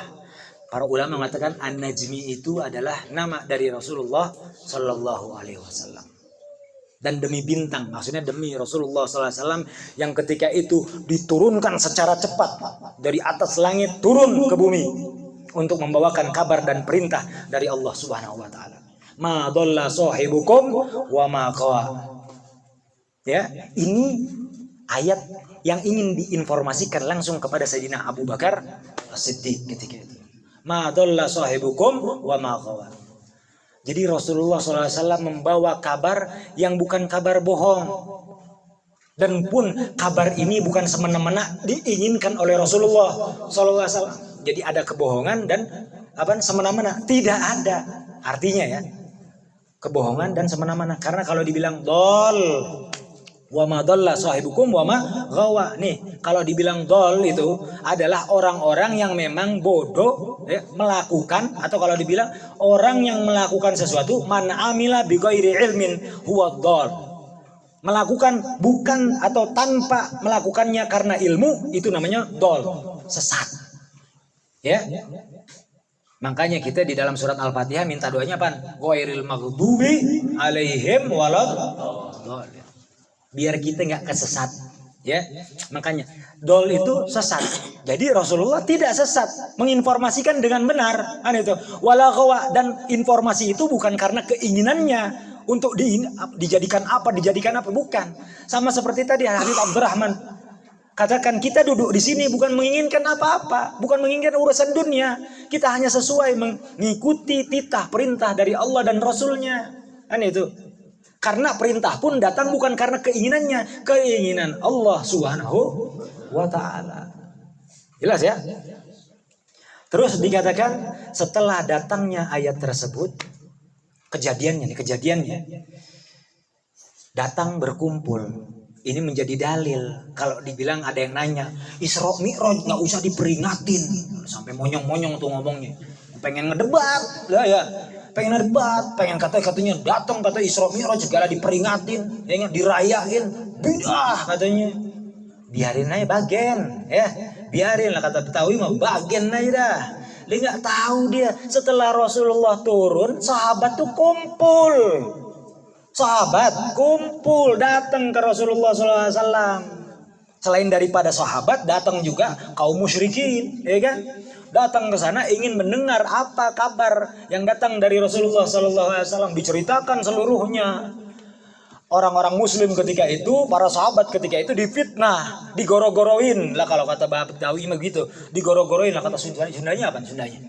Para ulama mengatakan An-Najmi itu adalah nama dari Rasulullah Sallallahu Alaihi Wasallam. Dan demi bintang, maksudnya demi Rasulullah Sallallahu Alaihi Wasallam yang ketika itu diturunkan secara cepat dari atas langit turun ke bumi untuk membawakan kabar dan perintah dari Allah Subhanahu Wa Taala. Ma dhalla sahibukum wa ma ghawa. Ya, ini ayat yang ingin diinformasikan langsung kepada Sayyidina Abu Bakar As-Siddiq ketika itu. Ma dhalla sahibukum wa ma ghawa. Jadi Rasulullah SAW membawa kabar yang bukan kabar bohong. Dan pun kabar ini bukan semena-mena diinginkan oleh Rasulullah SAW. Jadi ada kebohongan dan apa semena-mena? Tidak ada. Artinya ya, kebohongan dan semena-mena. Karena kalau dibilang dol, wa ma dhalla sahibukum wa ma ghawa. Nih, kalau dibilang dol itu adalah orang-orang yang memang bodoh, ya, melakukan, atau kalau dibilang orang yang melakukan sesuatu, man amila bi ghairi ilmin huwa dhal. Melakukan bukan atau tanpa melakukannya karena ilmu, itu namanya dol, sesat. Ya. Makanya kita di dalam surat Al-Fatihah minta doanya apa? Ghairil maghdubi alaihim waladhdallin. Biar kita nggak kesesat, ya. Makanya dol itu sesat. Jadi Rasulullah tidak sesat, menginformasikan dengan benar, kan itu. Wala ghawa, dan informasi itu bukan karena keinginannya untuk dijadikan apa, bukan. Sama seperti tadi Habib Abdurrahman Katakan kita duduk di sini bukan menginginkan apa-apa, bukan menginginkan urusan dunia. Kita hanya sesuai mengikuti titah perintah dari Allah dan Rasulnya. Kan itu. Karena perintah pun datang bukan karena keinginannya, keinginan Allah Subhanahu wa ta'ala. Jelas ya? Terus dikatakan setelah datangnya ayat tersebut, kejadiannya datang berkumpul. Ini menjadi dalil. Kalau dibilang ada yang nanya, Isra Mi'raj nggak usah diperingatin, sampai monyong-monyong tuh ngomongnya. Pengen ngedebat, ya. Pengen ngedebat, pengen katanya datang kata Isra Mi'raj segala diperingatin, ya, dirayain, bidah katanya. Biarin aja bagian, ya. Biarin lah kata Betawi mah bagian aja dah. Dia nggak tahu dia setelah Rasulullah turun, sahabat tuh kumpul. Sahabat kumpul datang ke Rasulullah SAW. Selain daripada sahabat, datang juga kaum musyrikin, ya kan? Datang ke sana ingin mendengar apa kabar yang datang dari Rasulullah SAW, diceritakan seluruhnya. Orang-orang Muslim ketika itu, para sahabat ketika itu difitnah, digoro-goroin lah kalau kata Bapak Betawi begitu, digoro-goroin lah kata Sundanya apa Sundanya?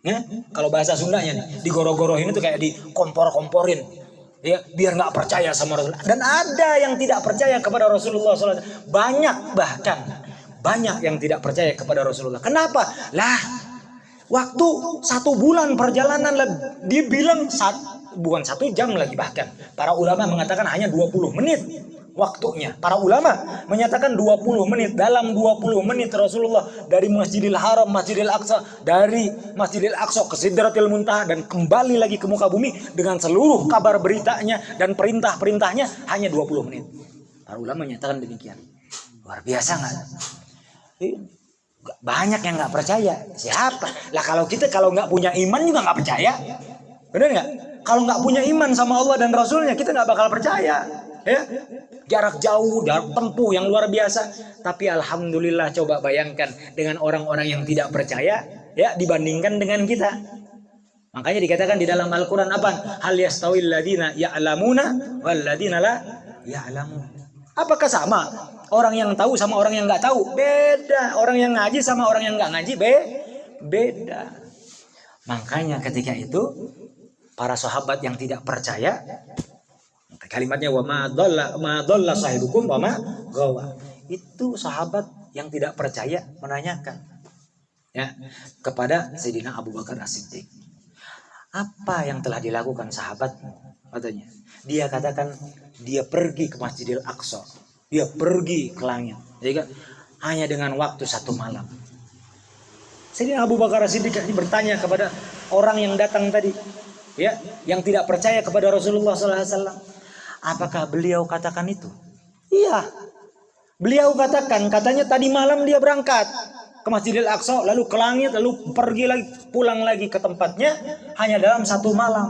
Ya? Kalau bahasa Sundanya nih, digoro-goroin itu kayak dikompor-komporin. Ya, biar nggak percaya sama Rasulullah. Dan ada yang tidak percaya kepada Rasulullah SAW. Banyak yang tidak percaya kepada Rasulullah. Kenapa? Lah, waktu 1 bulan perjalanan dibilang bukan 1 jam lagi bahkan. Para ulama mengatakan hanya 20 menit waktunya. Para ulama menyatakan 20 menit. Dalam 20 menit Rasulullah dari Masjidil Haram, Masjidil Aqsa, dari Masjidil Aqsa ke Sidratil Muntaha dan kembali lagi ke muka bumi dengan seluruh kabar beritanya dan perintah-perintahnya hanya 20 menit. Para ulama menyatakan demikian. Luar biasa nggak? Banyak yang nggak percaya. Siapa? Lah kalau kita kalau nggak punya iman juga nggak percaya. Benar nggak? Kalau nggak punya iman sama Allah dan Rasulnya kita nggak bakal percaya. Ya, jarak jauh, jarak tempuh yang luar biasa. Tapi alhamdulillah coba bayangkan dengan orang-orang yang tidak percaya, ya dibandingkan dengan kita. Makanya dikatakan di dalam Al-Quran apa? Hal yastawil ladina ya'lamuna wal ladina la ya'lamun. Apakah sama orang yang tahu sama orang yang nggak tahu? Beda. Orang yang ngaji sama orang yang nggak ngaji beda. Makanya ketika itu para sahabat yang tidak percaya, kalimatnya wa ma dhalla sahibukum wa ma ghawa. Itu sahabat yang tidak percaya menanyakan ya kepada Sayyidina Abu Bakar As-Siddiq. Apa yang telah dilakukan sahabat? Katanya. Dia katakan dia pergi ke Masjidil Aqsa. Dia pergi ke langit. Ya kan? Hanya dengan waktu 1 malam. Sayyidina Abu Bakar As-Siddiq bertanya kepada orang yang datang tadi, ya, yang tidak percaya kepada Rasulullah SAW. Apakah beliau katakan itu? Iya. Beliau katakan, katanya tadi malam dia berangkat ke Masjidil Aqsa, lalu ke langit, lalu pergi lagi, pulang lagi ke tempatnya hanya dalam 1 malam.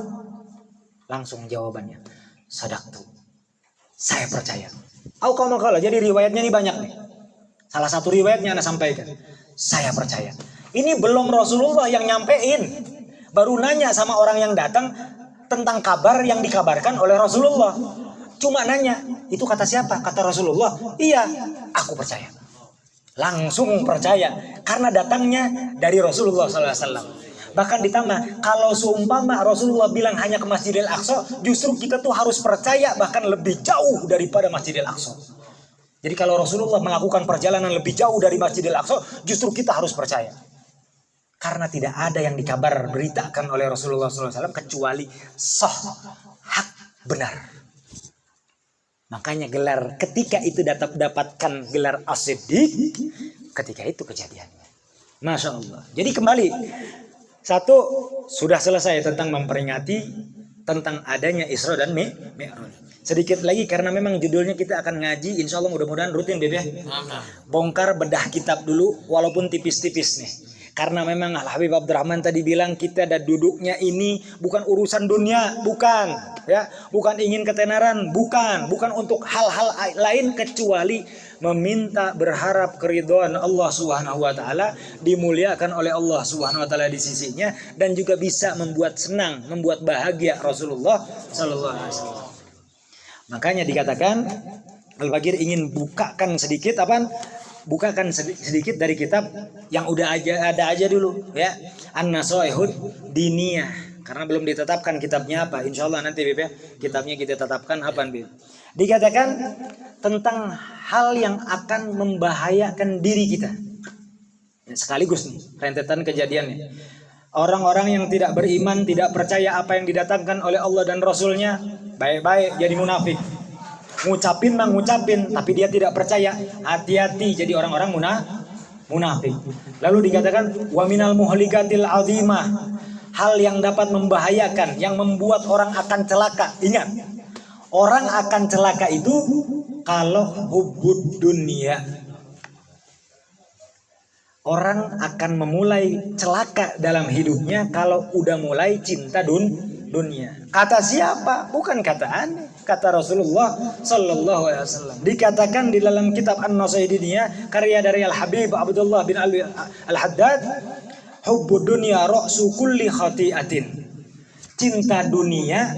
Langsung jawabannya, sadaqtu. Saya percaya. Jadi riwayatnya ini banyak nih. Salah satu riwayatnya Anda sampaikan. Saya percaya. Ini belum Rasulullah yang nyampein. Baru nanya sama orang yang datang tentang kabar yang dikabarkan oleh Rasulullah. Cuma nanya, itu kata siapa? Kata Rasulullah. Iya, aku percaya. Langsung percaya karena datangnya dari Rasulullah SAW. Bahkan ditambah, kalau seumpama Rasulullah bilang hanya ke Masjidil Aqsa, justru kita tuh harus percaya bahkan lebih jauh daripada Masjidil Aqsa. Jadi kalau Rasulullah melakukan perjalanan lebih jauh dari Masjidil Aqsa, justru kita harus percaya. Karena tidak ada yang dikabar beritakan oleh Rasulullah SAW kecuali hak benar. Makanya gelar ketika itu dapatkan gelar As-Siddiq, ketika itu kejadiannya. Masya Allah. Jadi kembali, 1 sudah selesai tentang memperingati tentang adanya Isra dan Mi'raj. Sedikit lagi karena memang judulnya kita akan ngaji, insya Allah mudah-mudahan rutin Beb ya. Bongkar bedah kitab dulu walaupun tipis-tipis nih. Karena memang Al-Habib Abdurrahman tadi bilang kita ada duduknya ini bukan urusan dunia, bukan ya, bukan ingin ketenaran, bukan untuk hal-hal lain kecuali meminta berharap keridhaan Allah Subhanahu wa taala, dimuliakan oleh Allah Subhanahu wa taala di sisinya dan juga bisa membuat senang, membuat bahagia Rasulullah sallallahu alaihi wasallam. Makanya dikatakan Al-Fakir ingin bukakan sedikit sedikit dari kitab yang udah ada aja dulu ya. An-Nasaihud Diniyah. Karena belum ditetapkan kitabnya apa. Insya Allah nanti Bib ya, kitabnya kita tetapkan apa Bib. Dikatakan tentang hal yang akan membahayakan diri kita. Sekaligus nih rentetan kejadiannya. Orang-orang yang tidak beriman, tidak percaya apa yang didatangkan oleh Allah dan Rasulnya, baik-baik jadi munafik. Ngucapin tapi dia tidak percaya. Hati-hati jadi orang-orang munafik. Lalu dikatakan wa minal muhlikatil azimah. Hal yang dapat membahayakan, yang membuat orang akan celaka. Ingat, orang akan celaka itu kalau hubbud dunia. Orang akan memulai celaka dalam hidupnya kalau udah mulai cinta dunia. Kata siapa? Bukan kata aneh. Kata Rasulullah Sallallahu Alaihi Wasallam. Dikatakan di dalam kitab An-Nasaihud Diniyah karya dari Al-Habib Abdullah bin Al-Haddad, hubbud dunya ra'su kulli khati'atin. Cinta dunia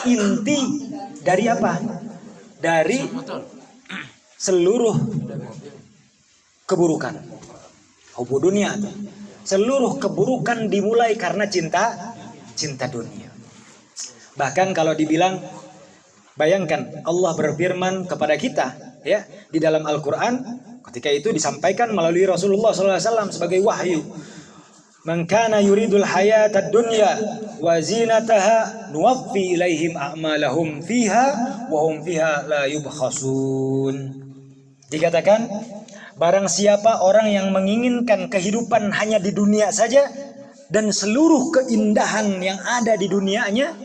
inti dari apa? Dari seluruh keburukan. Hubbud dunya. Seluruh keburukan dimulai karena cinta dunia. Bahkan kalau dibilang, bayangkan Allah berfirman kepada kita ya di dalam Al-Qur'an, ketika itu disampaikan melalui Rasulullah SAW sebagai wahyu. Man kana yuridul hayatad dunya wa zinataha nuwaffi ilaihim a'malahum fiha wa hum fiha la yubkhasun. Dikatakan barang siapa orang yang menginginkan kehidupan hanya di dunia saja dan seluruh keindahan yang ada di dunianya,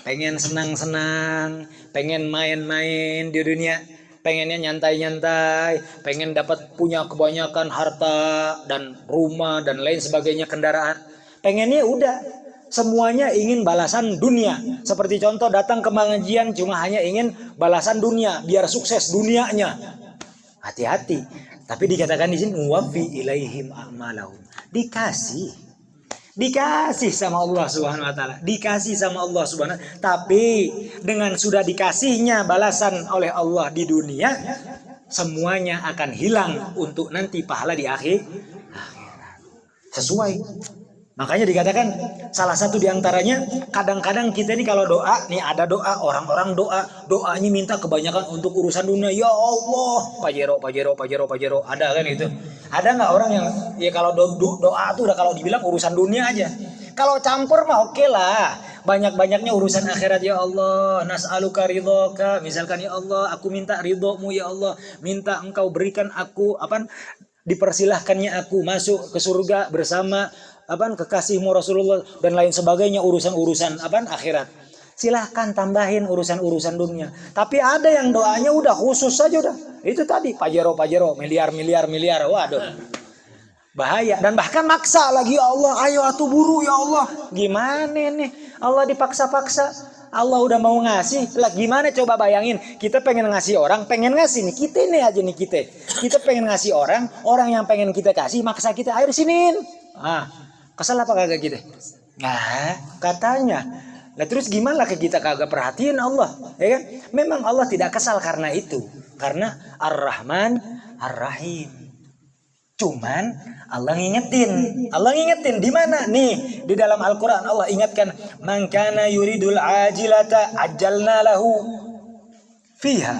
pengen senang-senang, pengen main-main di dunia, pengennya nyantai-nyantai, pengen dapat punya kebanyakan harta dan rumah dan lain sebagainya, kendaraan. Pengennya udah semuanya ingin balasan dunia. Seperti contoh datang ke pengajian cuma hanya ingin balasan dunia, biar sukses dunianya. Hati-hati. Tapi dikatakan di sini muwaffi ilaihim a'malahum. Dikasih sama Allah Subhanahu wa taala. Dikasih sama Allah Subhanahu. Tapi dengan sudah dikasihnya balasan oleh Allah di dunia, semuanya akan hilang untuk nanti pahala di akhirat. Sesuai. Makanya dikatakan salah satu diantaranya, kadang-kadang kita ini kalau doa, nih ada doa, orang-orang doanya minta kebanyakan untuk urusan dunia. Ya Allah, pajero, ada kan itu? Ada nggak orang yang ya kalau doa tuh udah kalau dibilang urusan dunia aja. Kalau campur mah oke lah, banyak-banyaknya urusan akhirat. Ya Allah, nas'aluka ridhoka, misalkan ya Allah, aku minta ridhomu ya Allah, minta engkau berikan aku dipersilahkannya aku masuk ke surga bersama kekasihmu Rasulullah dan lain sebagainya, urusan-urusan akhirat. Silahkan tambahin urusan-urusan dunia. Tapi ada yang doanya udah khusus saja udah. Itu tadi pajero, miliar. Waduh. Bahaya. Dan bahkan maksa lagi, ya Allah, ayo atuh buru ya Allah. Gimana nih? Allah dipaksa-paksa. Allah udah mau ngasih. Lah gimana coba bayangin, kita pengen ngasih orang, pengen ngasih nih. Kita nih aja nih kita. Kita pengen ngasih orang yang pengen kita kasih maksa kita, ayo sinin. Kesal apa kagak kita? Nah, katanya. Nah terus gimana kita kagak perhatiin Allah? Ya kan? Memang Allah tidak kesal karena itu. Karena Ar-Rahman Ar-Rahim. Cuman Allah ngingetin di mana? Nih, di dalam Al-Qur'an Allah ingatkan, "Man kana yuridul ajilata ajjalna lahu fiha."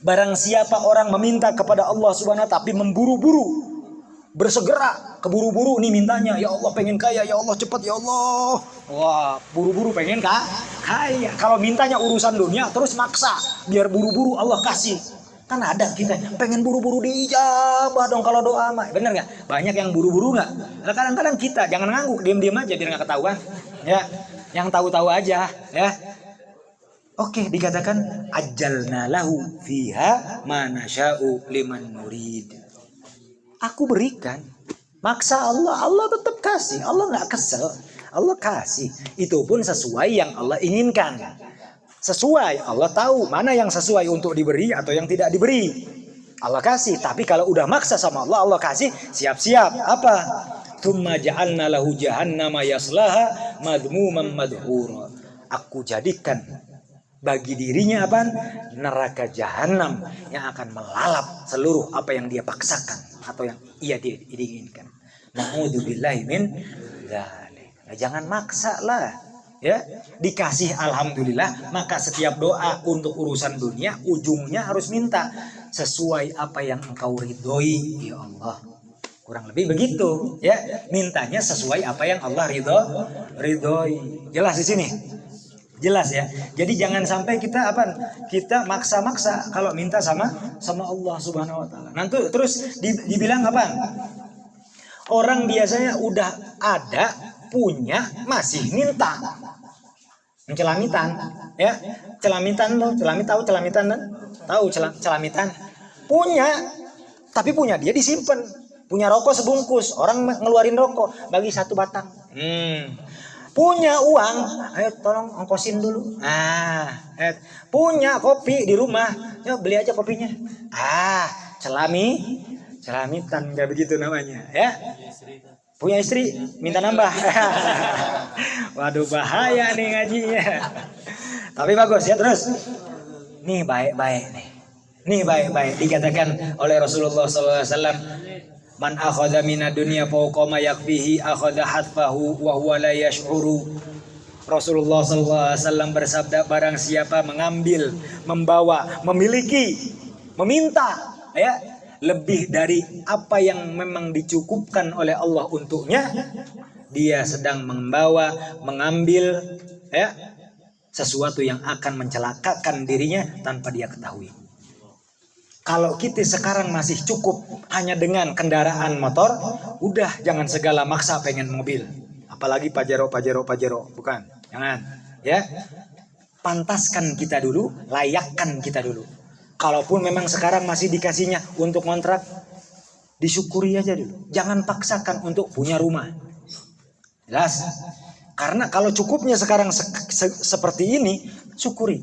Barang siapa orang meminta kepada Allah Subhanahu wa taala tapi memburu-buru, bersegera, keburu-buru nih mintanya, ya Allah pengen kaya, ya Allah cepat ya Allah. Wah, buru-buru pengen kaya. Kalau mintanya urusan dunia terus maksa biar buru-buru Allah kasih. Kan ada kita pengen buru-buru diijabah dong kalau doa mah. Bener nggak? Banyak yang buru-buru nggak? Nah, kadang-kadang kita jangan ngangguk, diam-diam aja biar nggak ketahuan. Ya, yang tahu-tahu aja ya. Oke, dikatakan ajjalna lahu fiha ma nasya'u liman nurid. Aku berikan, maksa Allah tetap kasih. Allah nggak kesel, Allah kasih. Itu pun sesuai yang Allah inginkan. Sesuai, Allah tahu mana yang sesuai untuk diberi atau yang tidak diberi. Allah kasih, tapi kalau udah maksa sama Allah, Allah kasih, siap-siap. Apa? Tsumma ja'alna lahu jahannama yaslaha madhmuman madhura. Aku jadikan Bagi dirinya apa? Neraka jahanam yang akan melalap seluruh apa yang dia paksakan atau yang ia diinginkan. Na'udzubillahi min dzalik. Nah, jangan maksa lah. Ya, dikasih alhamdulillah, maka setiap doa untuk urusan dunia ujungnya harus minta sesuai apa yang engkau ridhoi ya Allah. Kurang lebih begitu, ya. Mintanya sesuai apa yang Allah ridhoi. Jelas di sini? Jelas ya. Jadi jangan sampai kita kita maksa-maksa kalau minta sama Allah Subhanahu wa taala. Nanti terus dibilang apa? Orang biasanya udah ada, punya, masih minta. Celamitan, ya. Celamitan tuh, tahu celamitan kan? Tahu celamitan. Punya, tapi punya dia disimpan. Punya rokok sebungkus, orang ngeluarin rokok, bagi 1 batang. Punya uang, ayo tolong ongkosin dulu. Punya kopi di rumah, yuk beli aja kopinya. Celamitan, kayak begitu namanya, ya. Punya istri, minta nambah. Waduh, bahaya nih ngajinya. Tapi bagus ya, terus. Nih baik-baik nih. Nih baik-baik dikatakan oleh Rasulullah SAW. Man akhadha minad dunya fawqa ma yakfihi akhadha hatfahu wa huwa la yash'uru. Rasulullah SAW bersabda, barang siapa mengambil, membawa, memiliki, meminta, ya, lebih dari apa yang memang dicukupkan oleh Allah untuknya, dia sedang membawa, mengambil, ya, sesuatu yang akan mencelakakan dirinya tanpa dia ketahui. Kalau kita sekarang masih cukup hanya dengan kendaraan motor, udah jangan segala maksa pengen mobil. Apalagi Pajero, bukan. Jangan, ya. Pantaskan kita dulu, layakkan kita dulu. Kalaupun memang sekarang masih dikasihnya untuk kontrak, disyukuri aja dulu. Jangan paksakan untuk punya rumah. Jelas? Karena kalau cukupnya sekarang seperti ini, syukuri.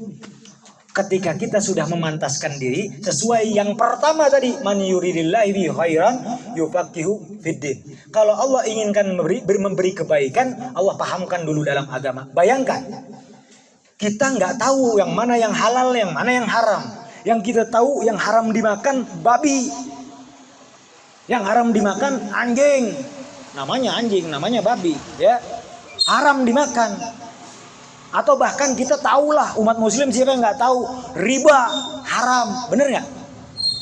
Ketika kita sudah memantaskan diri sesuai yang pertama tadi, man yuridillahi bihi khairan yufaqihu fiddin. Kalau Allah inginkan memberi kebaikan, Allah pahamkan dulu dalam agama. Bayangkan, kita nggak tahu yang mana yang halal, yang mana yang haram. Yang kita tahu yang haram dimakan babi, yang haram dimakan anjing. Namanya anjing, namanya babi, ya. Haram dimakan. Atau bahkan kita tahulah, umat muslim siapa yang nggak tahu riba haram, bener nggak?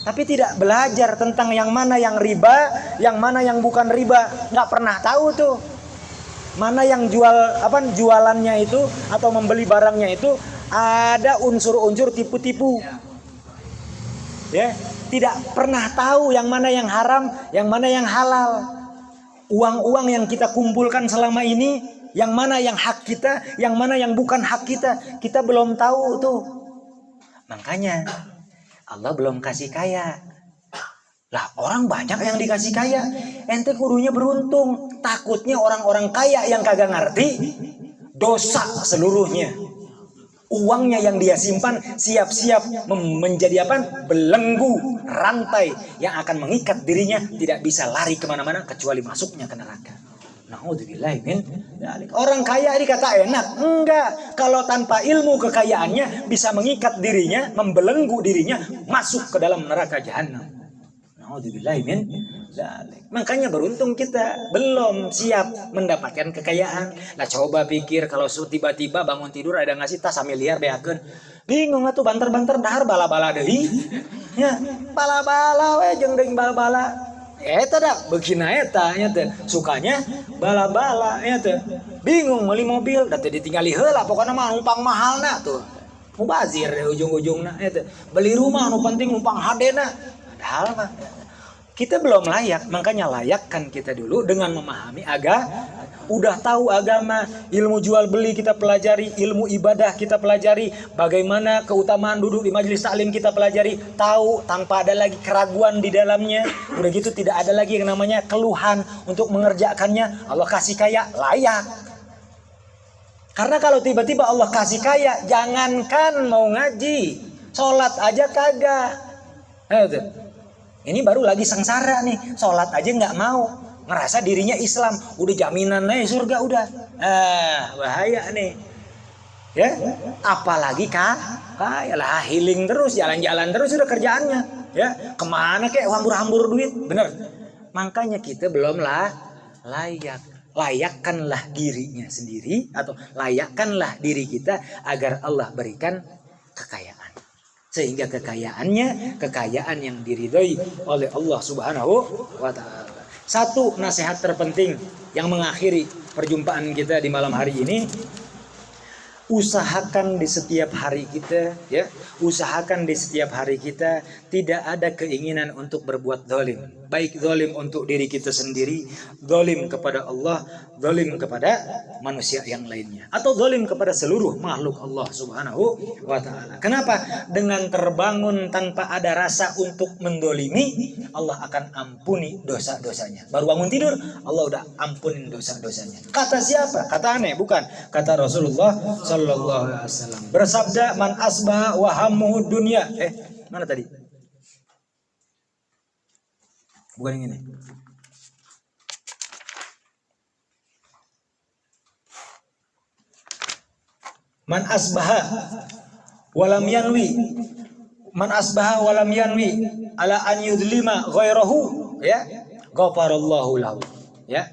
Tapi tidak belajar tentang yang mana yang riba, yang mana yang bukan riba, nggak pernah tahu tuh. Mana yang jualannya itu atau membeli barangnya itu ada unsur-unsur tipu-tipu. Ya, tidak pernah tahu yang mana yang haram, yang mana yang halal. Uang-uang yang kita kumpulkan selama ini, yang mana yang hak kita, yang mana yang bukan hak kita belum tahu tuh. Makanya Allah belum kasih kaya. Lah, orang banyak yang dikasih kaya. Ente kudunya beruntung. Takutnya orang-orang kaya yang kagak ngerti, dosa seluruhnya. Uangnya yang dia simpan siap-siap menjadi belenggu, rantai yang akan mengikat dirinya, tidak bisa lari kemana-mana kecuali masuknya ke neraka. Na'udzubillahi min dzalik. Orang kaya dikata enak, enggak. Kalau tanpa ilmu kekayaannya bisa mengikat dirinya, membelenggu dirinya, masuk ke dalam neraka jahanam. Na'udzubillahi min dzalik. Makanya beruntung kita belum siap mendapatkan kekayaan. Lah coba pikir kalau tiba-tiba bangun tidur ada ngasih tas miliar beakeun. Bingung atuh banter-banter dahar bala-bala deui. Ya, bala-bala we jeung deui bala-bala. Eta dah begina eta nya teh sukanya bala-bala nya teh. Bingung meuli mobil da teh ditinggali heula pokona mah numpang mahalna tuh. Mubazir ujung-ujungna eta. Beli rumah nu penting numpang hadena. Padahal mah kita belum layak, makanya layakkan kita dulu dengan memahami agama. Udah tahu agama, ilmu jual beli kita pelajari, ilmu ibadah kita pelajari, bagaimana keutamaan duduk di majelis taklim kita pelajari, tahu tanpa ada lagi keraguan di dalamnya. Udah gitu tidak ada lagi yang namanya keluhan untuk mengerjakannya. Allah kasih kaya, layak. Karena kalau tiba-tiba Allah kasih kaya, jangankan mau ngaji, sholat aja kagak. Ini baru lagi sengsara nih, sholat aja nggak mau, ngerasa dirinya Islam, udah jaminan nih surga udah, bahaya nih, Ya, apalagi kaya lah, healing terus, jalan-jalan terus sudah kerjaannya. Ya, kemana kek hambur-hambur duit, bener. Makanya kita belum layak. Layakkanlah dirinya sendiri atau layakkanlah diri kita agar Allah berikan kekayaan. Sehingga kekayaan yang diridhoi oleh Allah Subhanahu wa taala. Satu nasihat terpenting yang mengakhiri perjumpaan kita di malam hari ini, usahakan di setiap hari kita, ya, usahakan di setiap hari kita tidak ada keinginan untuk berbuat zalim, baik zalim untuk diri kita sendiri, zalim kepada Allah, zalim kepada manusia yang lainnya, atau zalim kepada seluruh makhluk Allah Subhanahu wa taala. Kenapa? Dengan terbangun tanpa ada rasa untuk mendolimi, Allah akan ampuni dosa-dosanya. Baru bangun tidur, Allah udah ampunin dosa-dosanya. Kata siapa? Kata aneh, bukan. Kata Rasulullah sallallahu alaihi wasallam. Bersabda, man asbaha wa hammuhu dunya. Mana tadi? Bukan yang ini. Man asbaha walam yanwi, man asbaha walam yanwi ala an yudlima ghairahu, ya, ghafarallahu lahu, ya.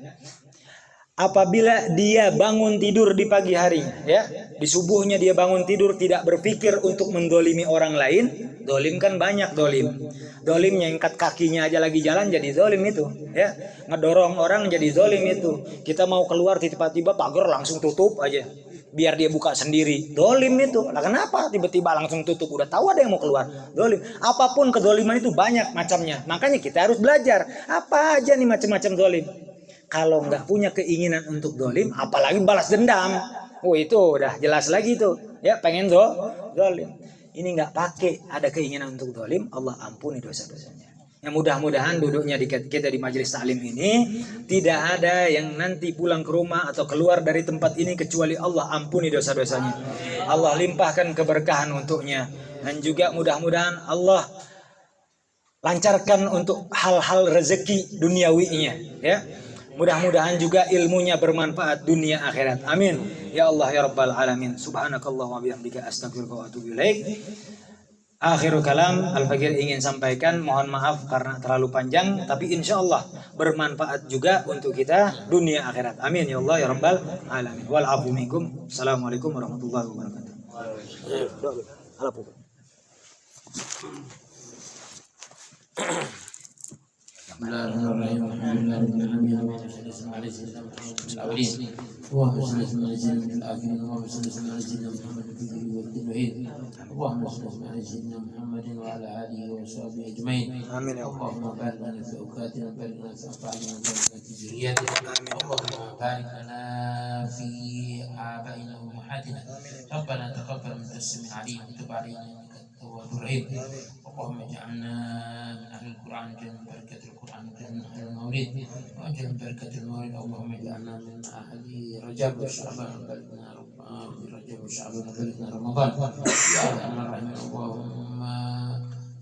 Apabila dia bangun tidur di pagi hari, ya, di subuhnya dia bangun tidur tidak berpikir untuk mendolimi orang lain. Dolim kan banyak dolim. Dolim nyengkat kakinya aja lagi jalan jadi dolim itu, ya. Ngedorong orang jadi dolim itu. Kita mau keluar tiba-tiba pagar langsung tutup aja, biar dia buka sendiri. Dolim itu. Nah, kenapa tiba-tiba langsung tutup? Udah tahu ada yang mau keluar. Dolim. Apapun kedoliman itu banyak macamnya. Makanya kita harus belajar apa aja nih macam-macam dolim. Kalau nggak punya keinginan untuk dolim, apalagi balas dendam, oh itu udah jelas lagi tuh, ya, pengen dolim. Ini nggak pakai ada keinginan untuk dolim, Allah ampuni dosa-dosanya. Yang mudah-mudahan duduknya kita di majelis taklim ini tidak ada yang nanti pulang ke rumah atau keluar dari tempat ini kecuali Allah ampuni dosa-dosanya. Allah limpahkan keberkahan untuknya, dan juga mudah-mudahan Allah lancarkan untuk hal-hal rezeki duniawinya, ya. Mudah-mudahan juga ilmunya bermanfaat dunia akhirat. Amin. Ya Allah ya Rabbal alamin. Subhanakallah wa bihamdika astaghfiruka wa atubu ilaik. Akhirul kalam, Al-Faqir ingin sampaikan, mohon maaf karena terlalu panjang, tapi insya Allah bermanfaat juga untuk kita dunia akhirat. Amin ya Allah ya Rabbal alamin. Wal afu minkum. Assalamualaikum warahmatullahi wabarakatuh. Bismillahirrahmanirrahim. Alhamdulillahirabbil alamin. Allahumma shalli ala sayyidina Muhammadin wa ala alihi wa sahbihi ajmain. Amin ya Allah. Allahumma barik lana fi awqatina wa barik lana fi af'alina wa barik lana fi zurriyyatina. Allahumma barik lana fi abaina wa ummahatina. Rabbana taqabbal minna as-sami'ul 'alim wa tub 'alaina innaka at-tawwabur rahim. اللهم اجعلنا من أهل القرآن جل بركة القرآن جل أهل المولد وجل بركة المولد. اللهم اجعلنا من أهل رجب وشعبان بلغنا رجب وشعبان بلغنا رمضان يا أرحم الراحمين. اللهم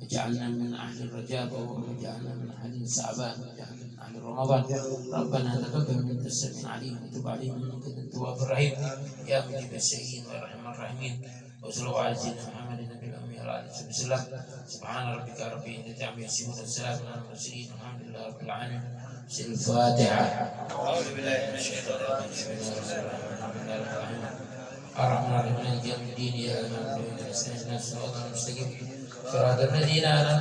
اجعلنا من أهل رجب اللهم اجعلنا من أهل شعبان واجعلنا من أهل رمضان. ربنا تقبل منا السميع العليم وتب علينا إنك أنت التواب الرحيم يا مجيب الشهيد وارحم الراحمين. وصلى الله على سيدنا محمد النبي الأمي وعلى آله وصحبه وسلم. سبحان ربك رب العزة عما يصفون والسلام على المرسلين والحمد لله رب العالمين. الفاتحة. أعوذ بالله من الشيطان الرجيم. بسم الله الرحمن الرحيم. الرحمن الرحيم مالك يوم الدين إياك نعبد وإياك نستعين اهدنا الصراط المستقيم صراط الذين أنعمت